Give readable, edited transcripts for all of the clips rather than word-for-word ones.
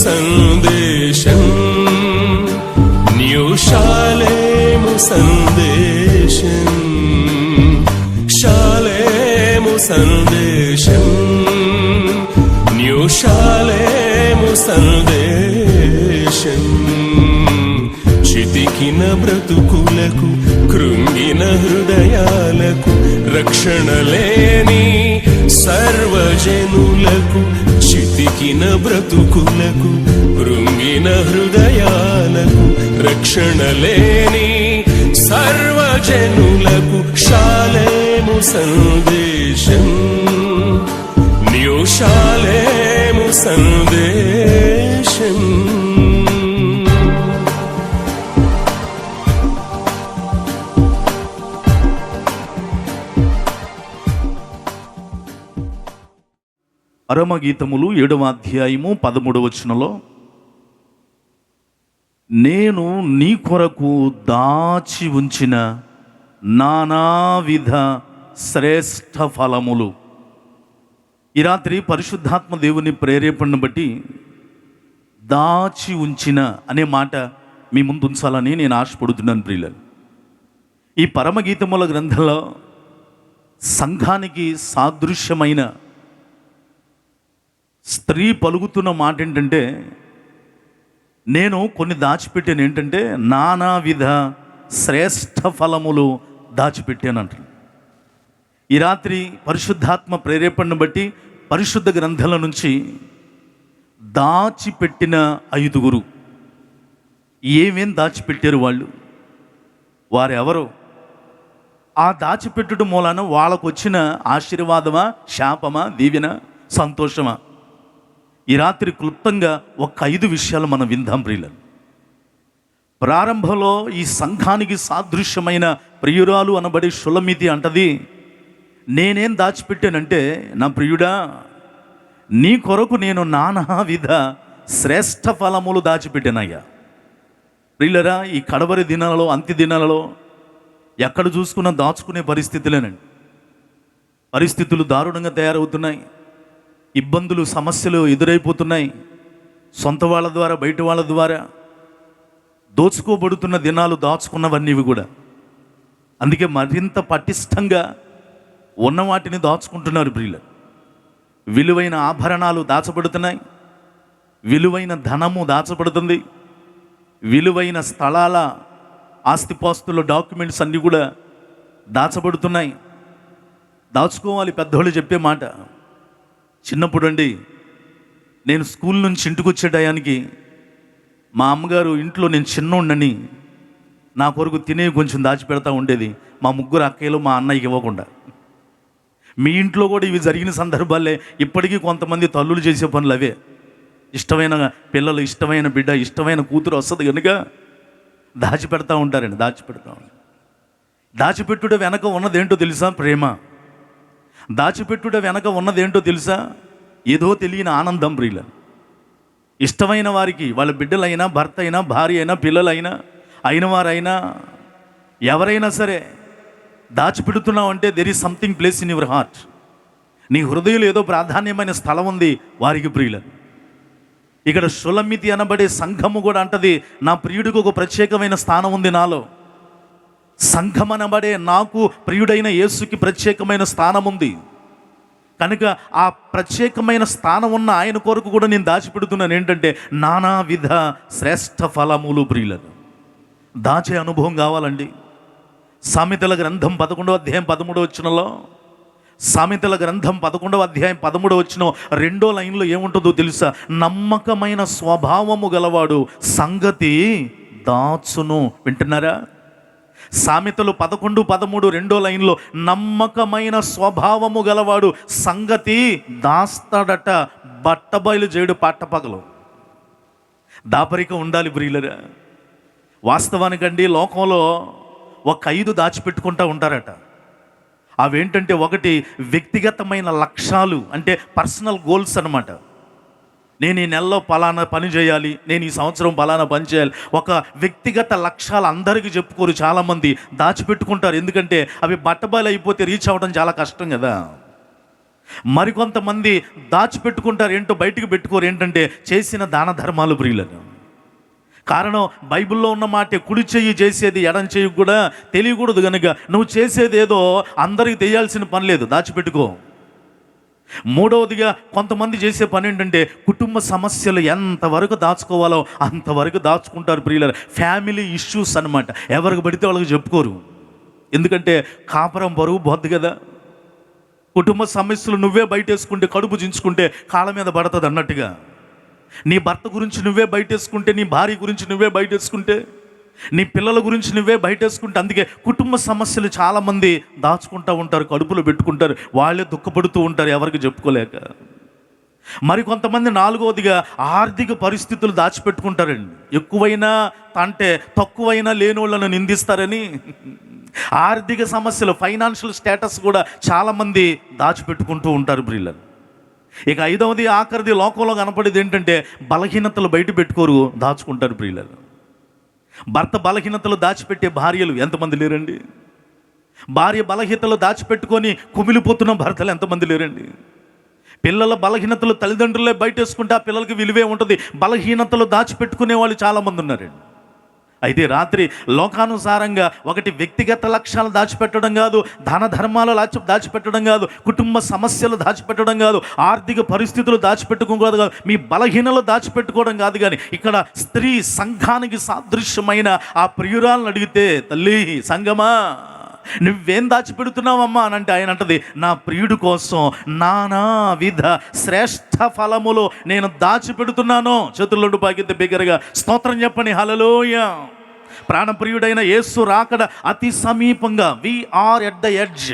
సందేశం న్యూ షాలేము సందేశం, షాలేము సందేశం, న్యూ షాలేము సందేశం. చితికిన బ్రతుకులకు, కృంగిన హృదయాలకు, రక్షణ లేని సర్వజనులకు, చితికిన బ్రతుకులకు, కృంగిన హృదయాలకు, రక్షణ లేని సర్వజనులకు షాలేము సందేశం, న్యూ షాలేము సందేశం. పరమగీతములు 7వ అధ్యాయము 13వ వచనంలో, నేను నీ కొరకు దాచి ఉంచిన నానావిధ శ్రేష్ఠ ఫలములు. ఈ రాత్రి పరిశుద్ధాత్మ దేవుని ప్రేరేపణను బట్టి దాచి ఉంచిన అనే మాట మీ ముందు ఉంచాలని నేను ఆశపడుతున్నాను ప్రియులను. ఈ పరమగీతముల గ్రంథంలో సంఘానికి సాదృశ్యమైన స్త్రీ పలుకుతున్న మాట ఏంటంటే, నేను కొన్ని దాచిపెట్టాను. ఏంటంటే నానావిధ శ్రేష్ఠ ఫలములు దాచిపెట్టానంట. ఈ రాత్రి పరిశుద్ధాత్మ ప్రేరేపణను బట్టి పరిశుద్ధ గ్రంథాల నుంచి దాచిపెట్టిన 5 ఏమేం దాచిపెట్టారు వారెవరో, ఆ దాచిపెట్టుట మూలాన వాళ్ళకు వచ్చిన ఆశీర్వాదమా, శాపమా, దీవెన, సంతోషమా? ఈ రాత్రి క్లుప్తంగా ఒక 5 విషయాలు మనం విందాం ప్రియులను. ప్రారంభంలో ఈ సంఘానికి సాదృశ్యమైన ప్రియురాలు అనబడి షులమితి అంటది, నేనేం దాచిపెట్టానంటే, నా ప్రియుడా, నీ కొరకు నేను నానావిధ శ్రేష్ఠ ఫలములు దాచిపెట్టానయ్యా. ప్రియులరా, ఈ కడవరి దినాలలో, అంత్య దినాలలో ఎక్కడ చూసుకున్నా దాచుకునే పరిస్థితులేనండి. పరిస్థితులు దారుణంగా తయారవుతున్నాయి. ఇబ్బందులు, సమస్యలు ఎదురైపోతున్నాయి. సొంత వాళ్ళ ద్వారా, బయట వాళ్ళ ద్వారా దోచుకోబడుతున్న దినాలు, దాచుకున్నవన్నీ కూడా. అందుకే మరింత పటిష్టంగా ఉన్న వాటిని దాచుకుంటున్నారు ప్రియులు. విలువైన ఆభరణాలు దాచబడుతున్నాయి, విలువైన ధనము దాచబడుతుంది, విలువైన స్థలాల ఆస్తిపాస్తుల డాక్యుమెంట్స్ అన్నీ కూడా దాచబడుతున్నాయి. దాచుకోవాలి. పెద్దోళ్ళు చెప్పే మాట. చిన్నప్పుడు అండి, నేను స్కూల్ నుంచి ఇంటికి వచ్చే టయానికి మా అమ్మగారు ఇంట్లో నేను చిన్నోడినని నా కొరకు తినే కొంచెం దాచిపెడతా ఉండేది. మా 3 అక్కయ్యలు మా అన్నయ్యకి ఇవ్వకుండా. మీ ఇంట్లో కూడా ఇవి జరిగిన సందర్భాలే. ఇప్పటికీ కొంతమంది తల్లులు చేసే పనులు అవే. ఇష్టమైన పిల్లలు, ఇష్టమైన బిడ్డ, ఇష్టమైన కూతురు వస్తుంది కనుక దాచిపెడతా ఉంటారండి. దాచిపెట్టుట వెనక ఉన్నదేంటో తెలుసా? ప్రేమ. దాచిపెట్టుట వెనక ఉన్నదేంటో తెలుసా? ఏదో తెలియని ఆనందం ప్రియుల. ఇష్టమైన వారికి, వాళ్ళ బిడ్డలైనా, భర్త అయినా, భార్య అయినా, పిల్లలైనా, అయిన వారైనా, ఎవరైనా సరే దాచిపెడుతున్నావు అంటే there is something place in your heart. నీ హృదయంలో ఏదో ప్రాధాన్యమైన స్థలం ఉంది వారికి ప్రియుల. ఇక్కడ షులమితి అనబడే సంఘము కూడా అంటది, నా ప్రియుడికి ఒక ప్రత్యేకమైన స్థానం ఉంది నాలో. సంఘం అనబడే నాకు ప్రియుడైన యేసుకి ప్రత్యేకమైన స్థానం ఉంది కనుక ఆ ప్రత్యేకమైన స్థానం ఉన్న ఆయన కొరకు కూడా నేను దాచిపెడుతున్నాను. ఏంటంటే నానావిధ శ్రేష్ఠ ఫలములు ప్రియులను. దాచే అనుభవం కావాలండి. సామెతల గ్రంథం 11వ అధ్యాయం 13వ వచనంలో, సామెతల గ్రంథం 11వ అధ్యాయం 13వ వచనం 2వ లైన్లో ఏముంటుందో తెలుసా? నమ్మకమైన స్వభావము గలవాడు సంగతి దాచును. వింటున్నారా? సామెతలు 11:13 2వ లైన్లో, నమ్మకమైన స్వభావము గలవాడు సంగతి దాస్తాడట, బట్టబయలు చేయడు పట్టపగలు. దాపరిక ఉండాలి ప్రియులరా. వాస్తవానికండి లోకంలో ఒక 5 దాచిపెట్టుకుంటూ ఉంటారట. అవేంటంటే, ఒకటి వ్యక్తిగతమైన లక్ష్యాలు, అంటే పర్సనల్ గోల్స్ అన్నమాట. నేను ఈ నెలలో పలానా పని చేయాలి, నేను ఈ సంవత్సరం పలానా పని చేయాలి. ఒక వ్యక్తిగత లక్ష్యాలు అందరికీ చెప్పుకోరు, చాలామంది దాచిపెట్టుకుంటారు. ఎందుకంటే అవి బట్టబయలు అయిపోతే రీచ్ అవ్వడం చాలా కష్టం కదా. మరికొంతమంది దాచిపెట్టుకుంటారు, ఏంటో బయటికి పెట్టుకోరు. ఏంటంటే చేసిన దాన ధర్మాలు ప్రియులను. కారణం, బైబిల్లో ఉన్న మాట, కుడి చెయ్యి చేసేది ఎడం చెయ్యి కూడా తెలియకూడదు కనుక నువ్వు చేసేది ఏదో అందరికీ తెలియాల్సిన పని లేదు, దాచిపెట్టుకో. మూడవదిగా కొంతమంది చేసే పని ఏంటంటే, కుటుంబ సమస్యలు ఎంతవరకు దాచుకోవాలో అంతవరకు దాచుకుంటారు ప్రియుల. ఫ్యామిలీ ఇష్యూస్ అన్నమాట. ఎవరికి పడితే వాళ్ళకి చెప్పుకోరు. ఎందుకంటే కాపురం బరువు పోద్ది కదా. కుటుంబ సమస్యలు నువ్వే బయటేసుకుంటే, కడుపు చించుకుంటే కాళ్ళ మీద పడుతుంది అన్నట్టుగా. నీ భర్త గురించి నువ్వే బయటేసుకుంటే, నీ భార్య గురించి నువ్వే బయటేసుకుంటే, నీ పిల్లల గురించి నువ్వే బయటేసుకుంటే, అందుకే కుటుంబ సమస్యలు చాలామంది దాచుకుంటూ ఉంటారు, కడుపులో పెట్టుకుంటారు, వాళ్ళే దుఃఖపడుతూ ఉంటారు ఎవరికి చెప్పుకోలేక. మరి కొంతమంది నాలుగవదిగా ఆర్థిక పరిస్థితులు దాచిపెట్టుకుంటారండి. ఎక్కువైనా అంటే తక్కువైనా లేని వాళ్ళను నిందిస్తారని ఆర్థిక సమస్యలు, ఫైనాన్షియల్ స్టేటస్ కూడా చాలామంది దాచిపెట్టుకుంటూ ఉంటారు ప్రియులను. ఇక 5వది ఆఖరిది లోకంలో కనపడేది ఏంటంటే, బలహీనతలు బయట పెట్టుకోరు, దాచుకుంటారు ప్రియులను. భర్త బలహీనతలు దాచిపెట్టే భార్యలు ఎంతమంది లేరండి? భార్య బలహీనతలు దాచిపెట్టుకొని కుమిలిపోతున్న భర్తలు ఎంతమంది లేరండి? పిల్లల బలహీనతలు తల్లిదండ్రులే బయటేసుకుంటే ఆ పిల్లలకి విలువే ఉంటుంది. బలహీనతలు దాచిపెట్టుకునే వాళ్ళు చాలామంది ఉన్నారండి. అయితే రాత్రి లోకానుసారంగా ఒకటి వ్యక్తిగత లక్ష్యాలు దాచిపెట్టడం కాదు, దాన ధర్మాలు దాచిపెట్టడం కాదు, కుటుంబ సమస్యలు దాచిపెట్టడం కాదు, ఆర్థిక పరిస్థితులు దాచిపెట్టుకోకూడదు కాదు, మీ బలహీనలు దాచిపెట్టుకోవడం కాదు. కానీ ఇక్కడ స్త్రీ సంఘానికి సాదృశ్యమైన ఆ ప్రియురాలను అడిగితే, తల్లి సంగమా నువ్వేం దాచిపెడుతున్నావమ్మా అని అంటే, ఆయన అంటది, నా ప్రియుడు కోసం నానా విధ శ్రేష్ఠ ఫలములు నేను దాచిపెడుతున్నాను. చేతుల్లో పాకితే బిగ్గరగా స్తోత్రం చెప్పండి, హల్లెలూయా. ప్రాణప్రియుడైన యేసు రాకడ అతి సమీపంగా, వీఆర్ ఎట్ ద ఎడ్జ్.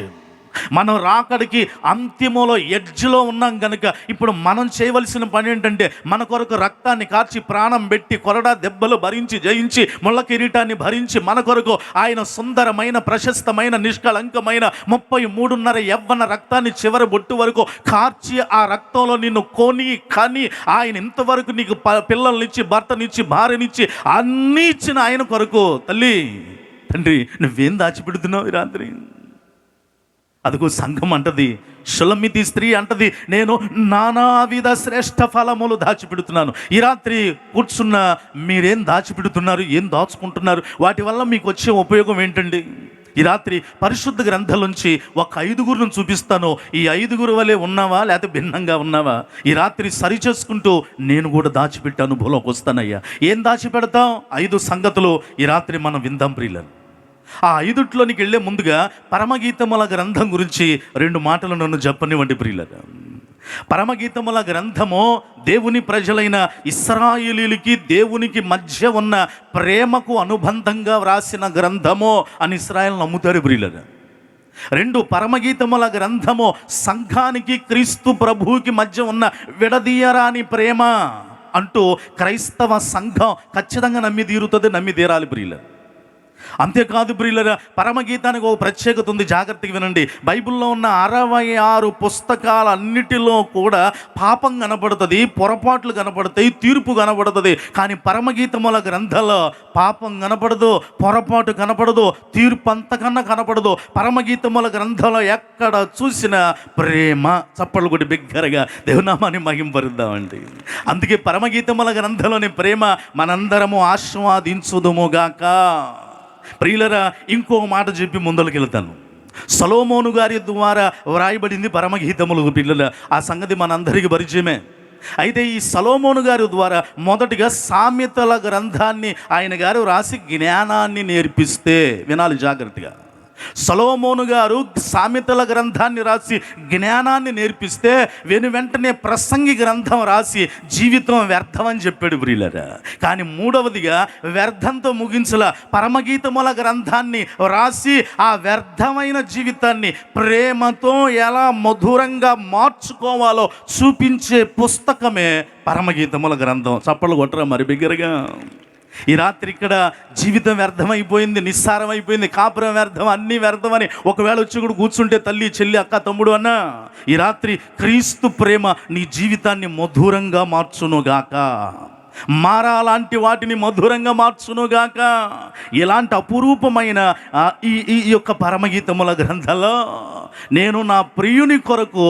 మనం రాకడికి అంత్యములో ఎడ్జ్లో ఉన్నాం కనుక ఇప్పుడు మనం చేయవలసిన పని ఏంటంటే, మన కొరకు రక్తాన్ని కార్చి ప్రాణం పెట్టి కొరడా దెబ్బలు భరించి జయించి ముళ్ళ కిరీటాన్ని భరించి మన కొరకు ఆయన సుందరమైన ప్రశస్తమైన నిష్కళంకమైన 33.5 యవ్వన రక్తాన్ని చివరి బొట్టు వరకు కార్చి ఆ రక్తంలో నిన్ను కొని కని ఆయన ఇంతవరకు నీకు పిల్లల్నిచ్చి, భర్తనిచ్చి, భార్యనిచ్చి అన్నీ ఇచ్చిన ఆయన కొరకు, తల్లి తండ్రి నువ్వేం దాచిపెడుతున్నావు ఈ రాత్రి? అదిగో సంఘం అంటది, షులమితి స్త్రీ అంటది, నేను నానావిధ శ్రేష్ఠ ఫలములు దాచిపెడుతున్నాను. ఈ రాత్రి కూర్చున్న మీరేం దాచిపెడుతున్నారు, ఏం దాచుకుంటున్నారు? వాటి వల్ల మీకు వచ్చే ఉపయోగం ఏంటండి? ఈ రాత్రి పరిశుద్ధ గ్రంథాల ఒక 5గురును చూపిస్తాను. ఈ 5గురు వలె ఉన్నావా లేకపోతే భిన్నంగా ఉన్నావా? ఈ రాత్రి సరి చేసుకుంటూ నేను కూడా దాచిపెట్టే అనుభవంలోకి వస్తానయ్యా. ఏం దాచిపెడతాం? 5 సంగతులు ఈ రాత్రి మనం విందాం ప్రియులను. ఆ 5ట్లోనికి వెళ్ళే ముందుగా పరమగీతముల గ్రంథం గురించి 2 మాటలు నన్ను చెప్పనివ్వండి ప్రియులారా. పరమగీతముల గ్రంథము దేవుని ప్రజలైన ఇశ్రాయేలీయులకి దేవునికి మధ్య ఉన్న ప్రేమకు అనుబంధంగా వ్రాసిన గ్రంథము అని ఇశ్రాయేలు నమ్ముతారు ప్రియులారా. 2 పరమగీతముల గ్రంథము సంఘానికి క్రీస్తు ప్రభువుకి మధ్య ఉన్న విడదీయరాని ప్రేమ అంటూ క్రైస్తవ సంఘం ఖచ్చితంగా నమ్మి తీరాలి ప్రియులారా. అంతేకాదు ప్రియులారా, పరమగీతానికి ఒక ప్రత్యేకత ఉంది, జాగ్రత్తగా వినండి. బైబిల్లో ఉన్న 66 పుస్తకాలన్నిటిలో కూడా పాపం కనపడుతుంది, పొరపాట్లు కనపడతాయి, తీర్పు కనపడుతుంది. కానీ పరమగీతముల గ్రంథంలో పాపం కనపడదు, పొరపాటు కనపడదు, తీర్పు అంతకన్నా కనపడదు. పరమగీతముల గ్రంథంలో ఎక్కడ చూసినా ప్రేమ. చప్పట్లు కొట్టి బిగ్గరగా దేవునామాన్ని మహింపరుద్దామండి. అందుకే పరమగీతముల గ్రంథంలోని ప్రేమ మనందరము ఆస్వాదించుదుముగాక. ప్రియులరా, ఇంకో మాట చెప్పి ముందరికి వెళ్తాను. సొలొమోను గారి ద్వారా వ్రాయబడింది పరమగీతములు పిల్లల. ఆ సంగతి మనందరికీ పరిచయమే. అయితే ఈ సొలొమోను గారి ద్వారా మొదటిగా సామెతల గ్రంథాన్ని ఆయన గారు రాసి జ్ఞానాన్ని నేర్పిస్తే, వినాలి జాగ్రత్తగా, సొలొమోను గారు సామెతల గ్రంథాన్ని రాసి జ్ఞానాన్ని నేర్పిస్తే వెంటనే ప్రసంగి గ్రంథం రాసి జీవితం వ్యర్థం అని చెప్పాడు ప్రియులారా. కానీ మూడవదిగా వ్యర్థంతో ముగించల, పరమగీతముల గ్రంథాన్ని రాసి ఆ వ్యర్థమైన జీవితాన్ని ప్రేమతో ఎలా మధురంగా మార్చుకోవాలో చూపించే పుస్తకమే పరమగీతముల గ్రంథం. చప్పలు కొట్టరా మరి బిగ్గరగా. ఈ రాత్రి ఇక్కడ జీవితం వ్యర్థమైపోయింది, నిస్సారమైపోయింది, కాపురం వ్యర్థం, అన్నీ వ్యర్థమని ఒకవేళ వచ్చి కూడా కూర్చుంటే తల్లి, చెల్లి, అక్క, తమ్ముడు అన్న, ఈ రాత్రి క్రీస్తు ప్రేమ నీ జీవితాన్ని మధురంగా మార్చునుగాక, మారాలాంటి వాటిని మధురంగా మార్చునుగాక. ఇలాంటి అపురూపమైన ఈ యొక్క పరమగీతముల గ్రంథంలో నేను నా ప్రియుని కొరకు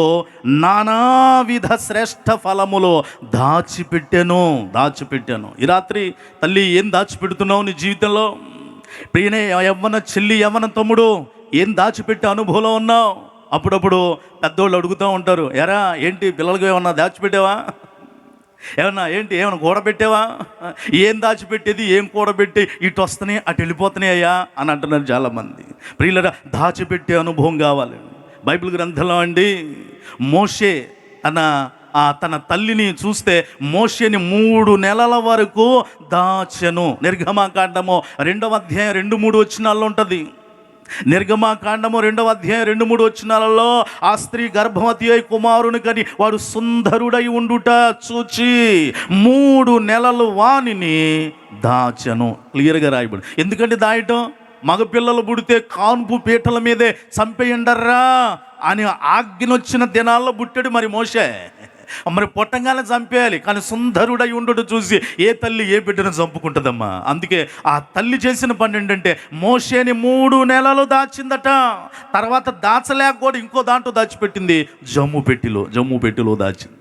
నానావిధ శ్రేష్ఠ ఫలములో దాచిపెట్టాను. ఈ రాత్రి తల్లి ఏం దాచిపెడుతున్నావు నీ జీవితంలో? ప్రియనే యవ్వన చెల్లి, యవ్వన తమ్ముడు, ఏం దాచిపెట్టే అనుభవంలో ఉన్నావు? అప్పుడప్పుడు పెద్దోళ్ళు అడుగుతూ ఉంటారు, ఎరా ఏంటి పిల్లలకి ఏమన్నా దాచిపెట్టావా, ఏమన్నా కూడబెట్టావా, ఏం దాచిపెట్టేది, ఏం కూడబెట్టి ఇటు వస్తున్నాయి అటు వెళ్ళిపోతున్నాయి అయ్యా అని అంటున్నారు చాలామంది. ప్రియులరా, దాచిపెట్టే అనుభవం కావాలి. బైబిల్ గ్రంథంలో అండి మోషే తన తల్లిని చూస్తే మోషేని 3 నెలల వరకు దాచెను. నిర్గమకాండము 2వ అధ్యాయం 2-3 వచనాల్లో ఉంటుంది. నిర్గమకాండము 2వ అధ్యాయం 2-3 వచనాలలో ఆ స్త్రీ గర్భవతి అయి కుమారుని కని వాడు సుందరుడై ఉండుట చూచి 3 నెలలు వానిని దాచెను. క్లియర్గా రాయబడి. ఎందుకంటే దాయటం, మగపిల్లలు పుడితే కాన్పు పీటల మీదే చంపేయండర్రా అని ఆజ్ఞనొచ్చిన దినాల్లో పుట్టాడు మరి మోషే. మరి పొట్టంగానే చంపేయాలి, కానీ సుందరుడై ఉండుట చూసి ఏ తల్లి ఏ బిడ్డను చంపుకుంటుందమ్మా. అందుకే ఆ తల్లి చేసిన పని ఏంటంటే మోషేని 3 నెలలు దాచిందట. తర్వాత దాచలేక కూడా ఇంకో దాంట్లో దాచిపెట్టింది, జమ్ము పెట్టిలో దాచింది.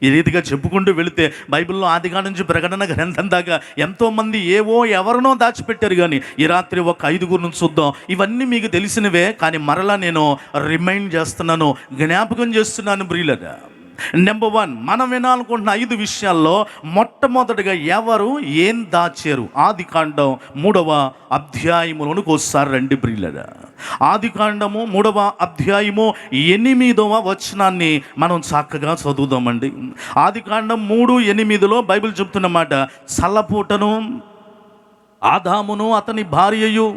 ఈ రీతిగా చెప్పుకుంటూ వెళితే బైబిల్లో ఆదిగా నుంచి ప్రకటన గ్రంథం దాకా ఎంతోమంది ఎవరినో దాచిపెట్టారు. కానీ ఈ రాత్రి ఒక 5గురిని చూద్దాం. ఇవన్నీ మీకు తెలిసినవే, కానీ మరలా నేను రిమైండ్ చేస్తున్నాను, జ్ఞాపకం చేస్తున్నాను ప్రియులరా. నెంబర్ 1, మనం వినాలనుకుంటున్న 5 విషయాల్లో మొట్టమొదటిగా ఎవరు ఏం దాచారు? ఆదికాండం 3వ అధ్యాయములోనికి ఒకసారి రండి ప్రియులరా. ఆదికాండము 3వ అధ్యాయము 8వ వచనాన్ని మనం చక్కగా చదువుదామండి. ఆదికాండం 3:8 బైబిల్ చెప్తున్నమాట, చల్లపూటను ఆదామును అతని భార్యయు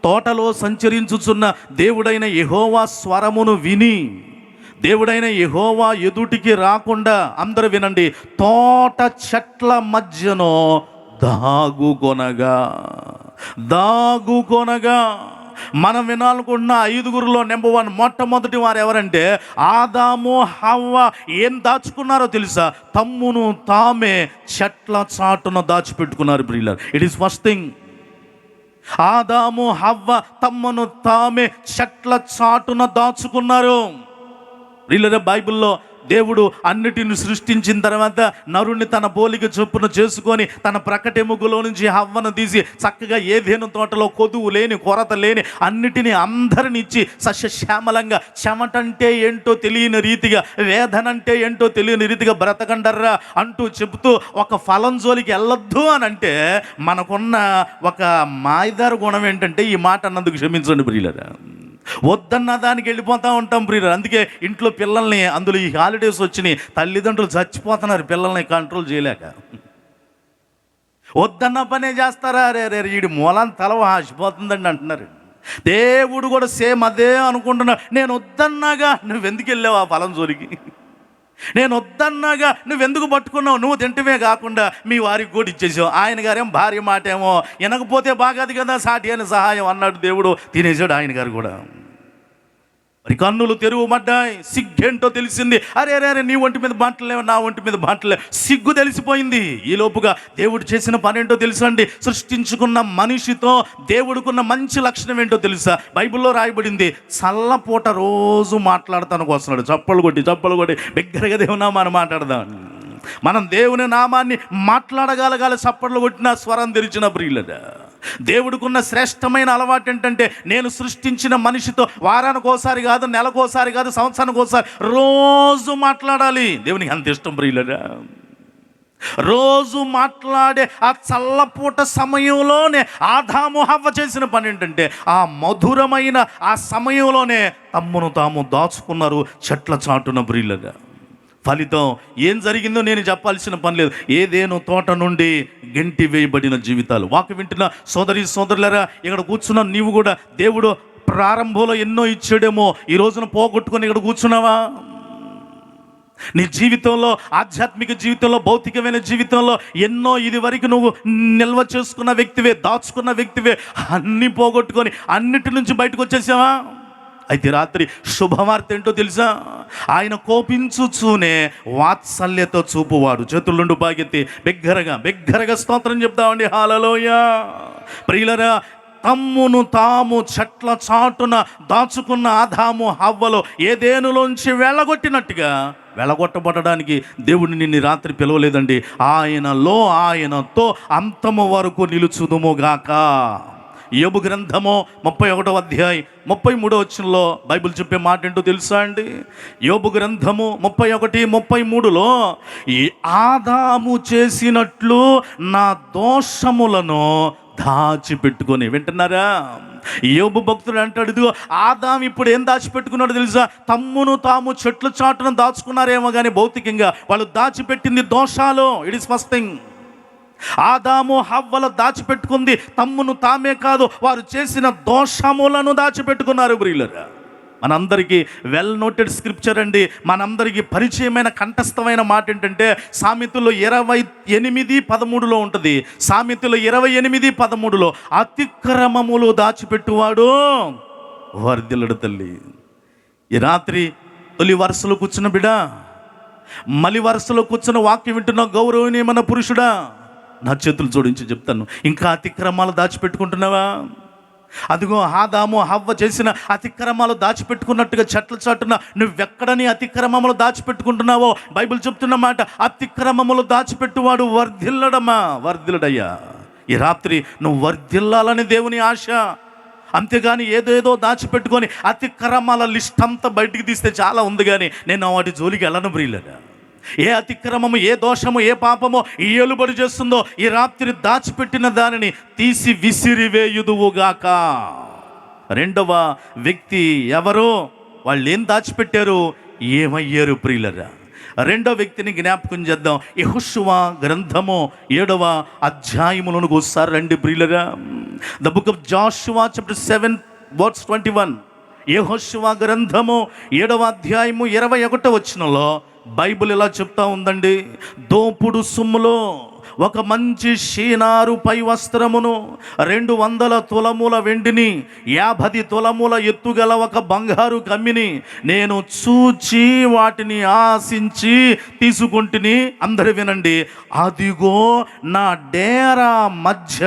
తోటలో సంచరించుచున్న దేవుడైన యెహోవా స్వరమును విని, దేవుడైన యెహోవా ఎదుటికి రాకుండా, అందరూ వినండి, తోట చెట్ల మధ్యలో దాగుకొనగా. మనం వినాలనుకుంటున్న 5గురిలో నెంబర్ 1 మొట్టమొదటి వారు ఎవరంటే ఆదాము హవ్వ. ఏం దాచుకున్నారో తెలుసా? తమ్మును తామే చెట్ల చాటున దాచిపెట్టుకున్నారు ప్రియులారా. It is first thing. ఆదాము హవ్వ తమ్మును తామే చెట్ల చాటున దాచుకున్నారు ప్రియులారా. బైబిల్లో దేవుడు అన్నిటిని సృష్టించిన తర్వాత నరుణ్ణి తన పోలిక చొప్పున చేసుకొని తన ప్రకటెముకలో నుంచి హవ్వను తీసి చక్కగా ఏదేను తోటలో కొదువు లేని, కొరత లేని అన్నిటినీ అందరిని ఇచ్చి సస్యశ్యామలంగా, చెమటంటే ఏంటో తెలియని రీతిగా, వేదనంటే ఏంటో తెలియని రీతిగా బ్రతకండర్రా అంటూ చెబుతూ ఒక ఫలం జోలికి వెళ్ళొద్దు అని అంటే, మనకున్న ఒక మాయదారు గుణం ఏంటంటే ఈ మాట అన్నందుకు క్షమించండి ప్రియులారా, వద్దన్న దానికి వెళ్ళిపోతూ ఉంటాం ప్రియులారా. అందుకే ఇంట్లో పిల్లల్ని, అందులో ఈ హాలిడేస్ వచ్చినాయి, తల్లిదండ్రులు చచ్చిపోతున్నారు పిల్లల్ని కంట్రోల్ చేయలేక. వద్దన్న పనే చేస్తారా, రే వీడి మూలాన్ని తల ఆసిపోతుందండి అంటున్నారు. దేవుడు కూడా సేమ్ అదే అనుకుంటున్నా. నేను వద్దన్నాగా నువ్వెందుకు వెళ్ళావు ఆ ఫలం జోలికి? నేను వద్దన్నాగా నువ్వెందుకు పట్టుకున్నావు? నువ్వు తింటమే కాకుండా మీ వారికి కూడా ఇచ్చేసావు. ఆయన గారేం భార్య మాట ఏమో వినకపోతే బాగాది కదా, సాటి అని సహాయం అన్నాడు దేవుడు, తినేసాడు ఆయన గారు కూడా. మరి కన్నులు తెరువబడ్డాయి, సిగ్గేంటో తెలిసింది. అరే నీ ఒంటి మీద బాటలేవు, నా ఒంటి మీద బాటలే, సిగ్గు తెలిసిపోయింది. ఈ లోపుగా దేవుడు చేసిన పని ఏంటో తెలుసండి? సృష్టించుకున్న మనిషితో దేవుడికున్న మంచి లక్షణం ఏంటో తెలుసా? బైబిల్లో రాయబడింది, చల్లపూట రోజు మాట్లాడతానికి వస్తున్నాడు. చప్పలు కొట్టి బిగ్గరగా దేవునామాన్ని మాట్లాడదాం. మనం దేవుని నామాన్ని మాట్లాడగలగాలి, చప్పట్లు కొట్టిన, స్వరం తెరిచిన ప్రియులరా. దేవుడికున్న శ్రేష్టమైన అలవాటు ఏంటంటే, నేను సృష్టించిన మనిషితో వారానికి ఒకసారి కాదు, నెలకోసారి కాదు, సంవత్సరానికి ఒకసారి రోజు మాట్లాడాలి. దేవునికి అంత ఇష్టం ప్రియులరా. రోజు మాట్లాడే ఆ చల్లపూట సమయంలోనే ఆదాము హవ్వ చేసిన పని ఏంటంటే, ఆ మధురమైన ఆ సమయంలోనే తమ్మును తాము దాచుకున్నారు చెట్ల చాటున బ్రీలగా. ఫలితం ఏం జరిగిందో నేను చెప్పాల్సిన పని లేదు. ఏదేనో తోట నుండి గెంటి వేయబడిన జీవితాలు. వాక్యం వింటున్న సోదరులారా, ఇక్కడ కూర్చున్న నీవు కూడా దేవుడు ప్రారంభంలో ఎన్నో ఇచ్చాడేమో, ఈ రోజున పోగొట్టుకొని ఇక్కడ కూర్చున్నావా? నీ జీవితంలో, ఆధ్యాత్మిక జీవితంలో, భౌతికమైన జీవితంలో ఎన్నో ఇది వరకు నువ్వు నిల్వ చేసుకున్న వ్యక్తివే, దాచుకున్న వ్యక్తివే, అన్నీ పోగొట్టుకొని అన్నిటి నుంచి బయటకు వచ్చేసావా? అయితే రాత్రి శుభవార్త ఏంటో తెలుసా? ఆయన కోపించుచూనే వాత్సల్యత చూపువాడు. చేతులుండు బాగెత్తి బిగ్గరగా స్తోత్రం చెప్తామండి. హల్లెలూయా. ప్రియులరా, తమ్మును తాము చెట్ల చాటున దాచుకున్న ఆదాము హవ్వలు ఏదేనులోంచి వెళ్ళగొట్టినట్టుగా వెళ్ళగొట్టబడడానికి దేవుడిని నిన్ను రాత్రి పిలవలేదండి. ఆయనలో, ఆయనతో అంతము వరకు నిలుచుదుముగాక. యోబు గ్రంథము 31వ అధ్యాయం 33వ వచనంలో బైబిల్ చెప్పే మాట ఏంటో తెలుసా అండి? యోబు గ్రంథము 31:33లో, ఈ ఆదాము చేసినట్లు నా దోషములను దాచిపెట్టుకొని. వింటున్నారా? యోబు భక్తుడు అంటాడు, ఇదిగో ఆదాము ఇప్పుడు ఏం దాచిపెట్టుకున్నాడు తెలుసా? తమ్మును తాము చెట్ల చాటున దాచుకున్నారేమో కానీ భౌతికంగా వాళ్ళు దాచిపెట్టింది దోషాలు. It is first thing. ఆదాము హవ్వలు దాచిపెట్టుకుంది తమ్మును తామే కాదు, వారు చేసిన దోషములను దాచిపెట్టుకున్నారు. ప్రియులారా, మనందరికీ వెల్ నోటెడ్ స్క్రిప్చర్ అండి, మనందరికీ పరిచయమైన కంఠస్థమైన మాట ఏంటంటే సామెతలు 28:13లో ఉంటుంది. సామెతలు 28:13లో, అతిక్రమములు దాచిపెట్టువాడు వర్ధిల్లడు తల్లి. ఈ రాత్రి తొలి వరుసలో కూర్చున్న బిడ్డ, మలి వరుసలో కూర్చున్న వాక్యం వింటున్న గౌరవనీయమైన పురుషుడా, నా చేతులు జోడించి చెప్తాను, ఇంకా అతిక్రమాలు దాచిపెట్టుకుంటున్నావా? అదిగో ఆదాము హవ్వ చేసిన అతిక్రమాలు దాచిపెట్టుకున్నట్టుగా చెట్ల చాటున నువ్వెక్కడని అతిక్రమములు దాచిపెట్టుకుంటున్నావో బైబిల్ చెప్తున్న మాట, అతిక్రమములు దాచిపెట్టువాడు వర్ధిల్లడయ్యా. ఈ రాత్రి నువ్వు వర్ధిల్లాలని దేవుని ఆశ. అంతేగాని ఏదేదో దాచిపెట్టుకొని అతిక్రమాల లిస్ట్ అంతా బయటికి తీస్తే చాలా ఉంది, కానీ నేను వాటి జోలికి వెళ్ళను ప్రియులారా. ఏ అతిక్రమము, ఏ దోషము, ఏ పాపమో ఈ ఏలుబడి చేస్తుందో ఈ రాత్రి దాచిపెట్టిన దానిని తీసి విసిరివేయుదువుగాక. రెండవ వ్యక్తి ఎవరు? వాళ్ళు ఏం దాచిపెట్టారు, ఏమయ్యారు ప్రియులరా? రెండో వ్యక్తిని జ్ఞాపకం చేద్దాం. యెహోషువ గ్రంథము 7వ అధ్యాయములోనికి ఒకసారి రండి ప్రియులరా. The book of Jashuva chapter 7:21. యెహోషువ గ్రంథము 7వ అధ్యాయము 21వ వచనంలో బైబిల్ ఇలా చెప్తా ఉందండి, దోపుడు సొమ్ములో ఒక మంచి షీనారు పై వస్త్రమును, 200 తులముల వెండిని, 50 తులముల ఎత్తుగల ఒక బంగారు కమ్మిని నేను చూచి వాటిని ఆశించి తీసుకుంటుని. అందరూ వినండి, అదిగో నా డేరా మధ్య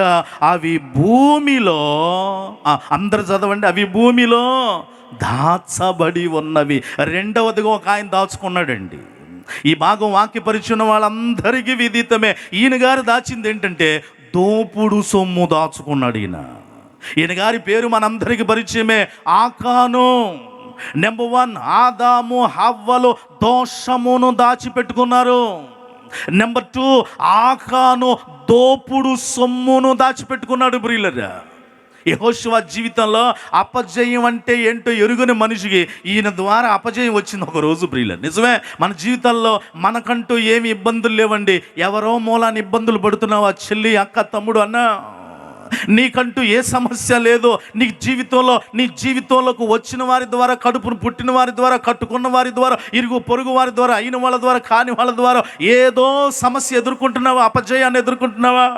అవి భూమిలో, అందరు చదవండి, అవి భూమిలో దాచబడి ఉన్నవి. రెండవదిగా ఒక ఆయన దాచుకున్నాడండి. ఈ భాగం వాక్యపరిచిన వాళ్ళందరికీ విదితమే. ఈయన గారు దాచింది ఏంటంటే దోపుడు సొమ్ము దాచుకున్నాడు. ఈయన గారి పేరు మనందరికీ పరిచయమే, ఆకాను. నెంబర్ 1, ఆదాము హవ్వలు దోషమును దాచిపెట్టుకున్నారు. నెంబర్ 2, ఆకాను దోపుడు సొమ్మును దాచిపెట్టుకున్నాడు. ప్రియులరా, యెహోషువ జీవితంలో అపజయం అంటే ఏంటో ఎరుగని మనిషికి ఈయన ద్వారా అపజయం వచ్చింది ఒకరోజు. ప్రియులరా, నిజమే, మన జీవితంలో మనకంటూ ఏమి ఇబ్బందులు లేవండి. ఎవరో మూలాన్ని ఇబ్బందులు పడుతున్నావా చెల్లి, అక్క, తమ్ముడు, అన్న, నీకంటూ ఏ సమస్య లేదు. నీ జీవితంలోకి వచ్చిన వారి ద్వారా, కడుపును పుట్టిన వారి ద్వారా, కట్టుకున్న వారి ద్వారా, ఇరుగు పొరుగు వారి ద్వారా, అయిన వాళ్ళ ద్వారా, కాని వాళ్ళ ద్వారా ఏదో సమస్య ఎదుర్కొంటున్నావా, అపజయాన్ని ఎదుర్కొంటున్నావా?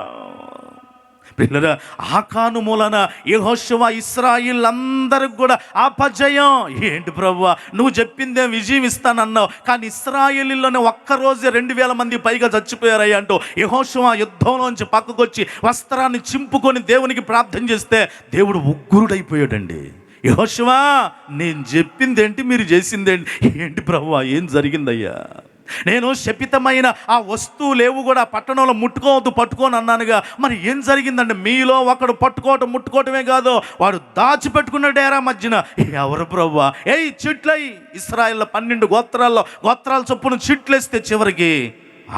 పిల్లరా, ఆకాను మూలన యెహోషువ ఇశ్రాయేల్ అందరికి కూడా అపజయం. ఏంటి ప్రభువా, నువ్వు చెప్పిందే విజయం ఇస్తానన్నావు, కానీ ఇశ్రాయేలీలోనే ఒక్కరోజే 2000 మంది పైగా చచ్చిపోయారయ్యా అంటూ యెహోషువ యుద్ధంలోంచి పక్కకు వచ్చి వస్త్రాన్ని చింపుకొని దేవునికి ప్రార్థన చేస్తే దేవుడు ఉగ్రుడైపోయాడండి. యెహోషువ, నేను చెప్పిందేంటి, మీరు చేసిందేంటి? ఏంటి ప్రభువా, ఏం జరిగిందయ్యా? నేను శపితమైన ఆ వస్తువులేవు కూడా పట్టణంలో ముట్టుకోవద్దు, పట్టుకోని అన్నానుగా, మరి ఏం జరిగిందండి? మీలో ఒకడు ముట్టుకోవటమే కాదు, వాడు దాచిపెట్టుకున్న డేరా మధ్యన. ఎవరు ప్రభువా? చిట్లై ఇశ్రాయేల్ 12 గోత్రాల చొప్పున చిట్లేస్తే చివరికి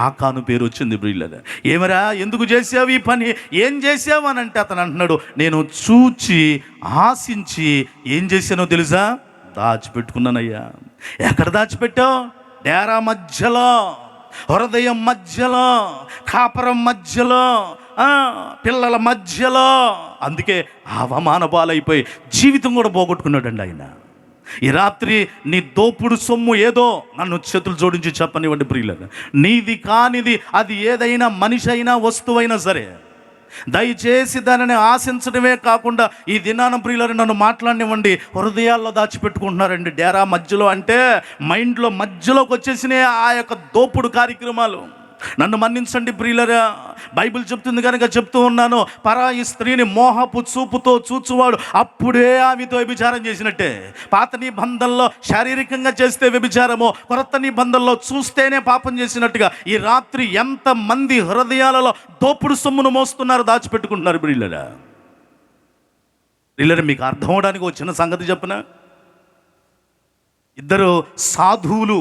ఆకాను పేరు వచ్చింది ప్రియులారా. ఏమరా ఎందుకు చేసావు ఈ పని, ఏం చేసావు అని అంటే అతను అంటున్నాడు, నేను చూచి ఆశించి ఏం చేశానో తెలుసా, దాచిపెట్టుకున్నానయ్యా. ఎక్కడ దాచిపెట్టావు? డేరా మధ్యలో, హృదయం మధ్యలో, కాపరం మధ్యలో, పిల్లల మధ్యలో. అందుకే అవమాన పాలైపోయి జీవితం కూడా పోగొట్టుకున్నాడండి ఆయన. ఈ రాత్రి నీ దోపుడు సొమ్ము ఏదో నన్ను చేతులు జోడించి చెప్పనివ్వండి ప్రియులారా. నీది కానిది అది ఏదైనా, మనిషి అయినా వస్తువైనా సరే, దయచేసి దానిని ఆశించడమే కాకుండా ఈ దినాన ప్రియులారా నన్ను మాట్లాడనివ్వండి. హృదయాల్లో దాచిపెట్టుకుంటున్నారండి. డేరా మధ్యలో అంటే మైండ్లో మధ్యలోకి వచ్చేసినాయి ఆ యొక్క దోపుడు కార్యక్రమాలు. నన్ను మన్నించండి ప్రియులరా, బైబిల్ చెప్తుంది కనుక చెప్తూ ఉన్నాను. పరాయి స్త్రీని మోహపు చూపుతో చూచువాడు అప్పుడే ఆమెతో వ్యభిచారం చేసినట్టే. పాత నిబంధనలో శారీరకంగా చేస్తే వ్యభిచారమో, కొత్త నిబంధనలో చూస్తేనే పాపం చేసినట్టుగా ఈ రాత్రి ఎంతమంది హృదయాలలో దోపుడు సొమ్మును మోస్తున్నారు, దాచిపెట్టుకుంటున్నారు ప్రియులరా. ప్రియులరా, మీకు అర్థం అవడానికి వచ్చిన సంగతి చెప్పనా? ఇద్దరు సాధువులు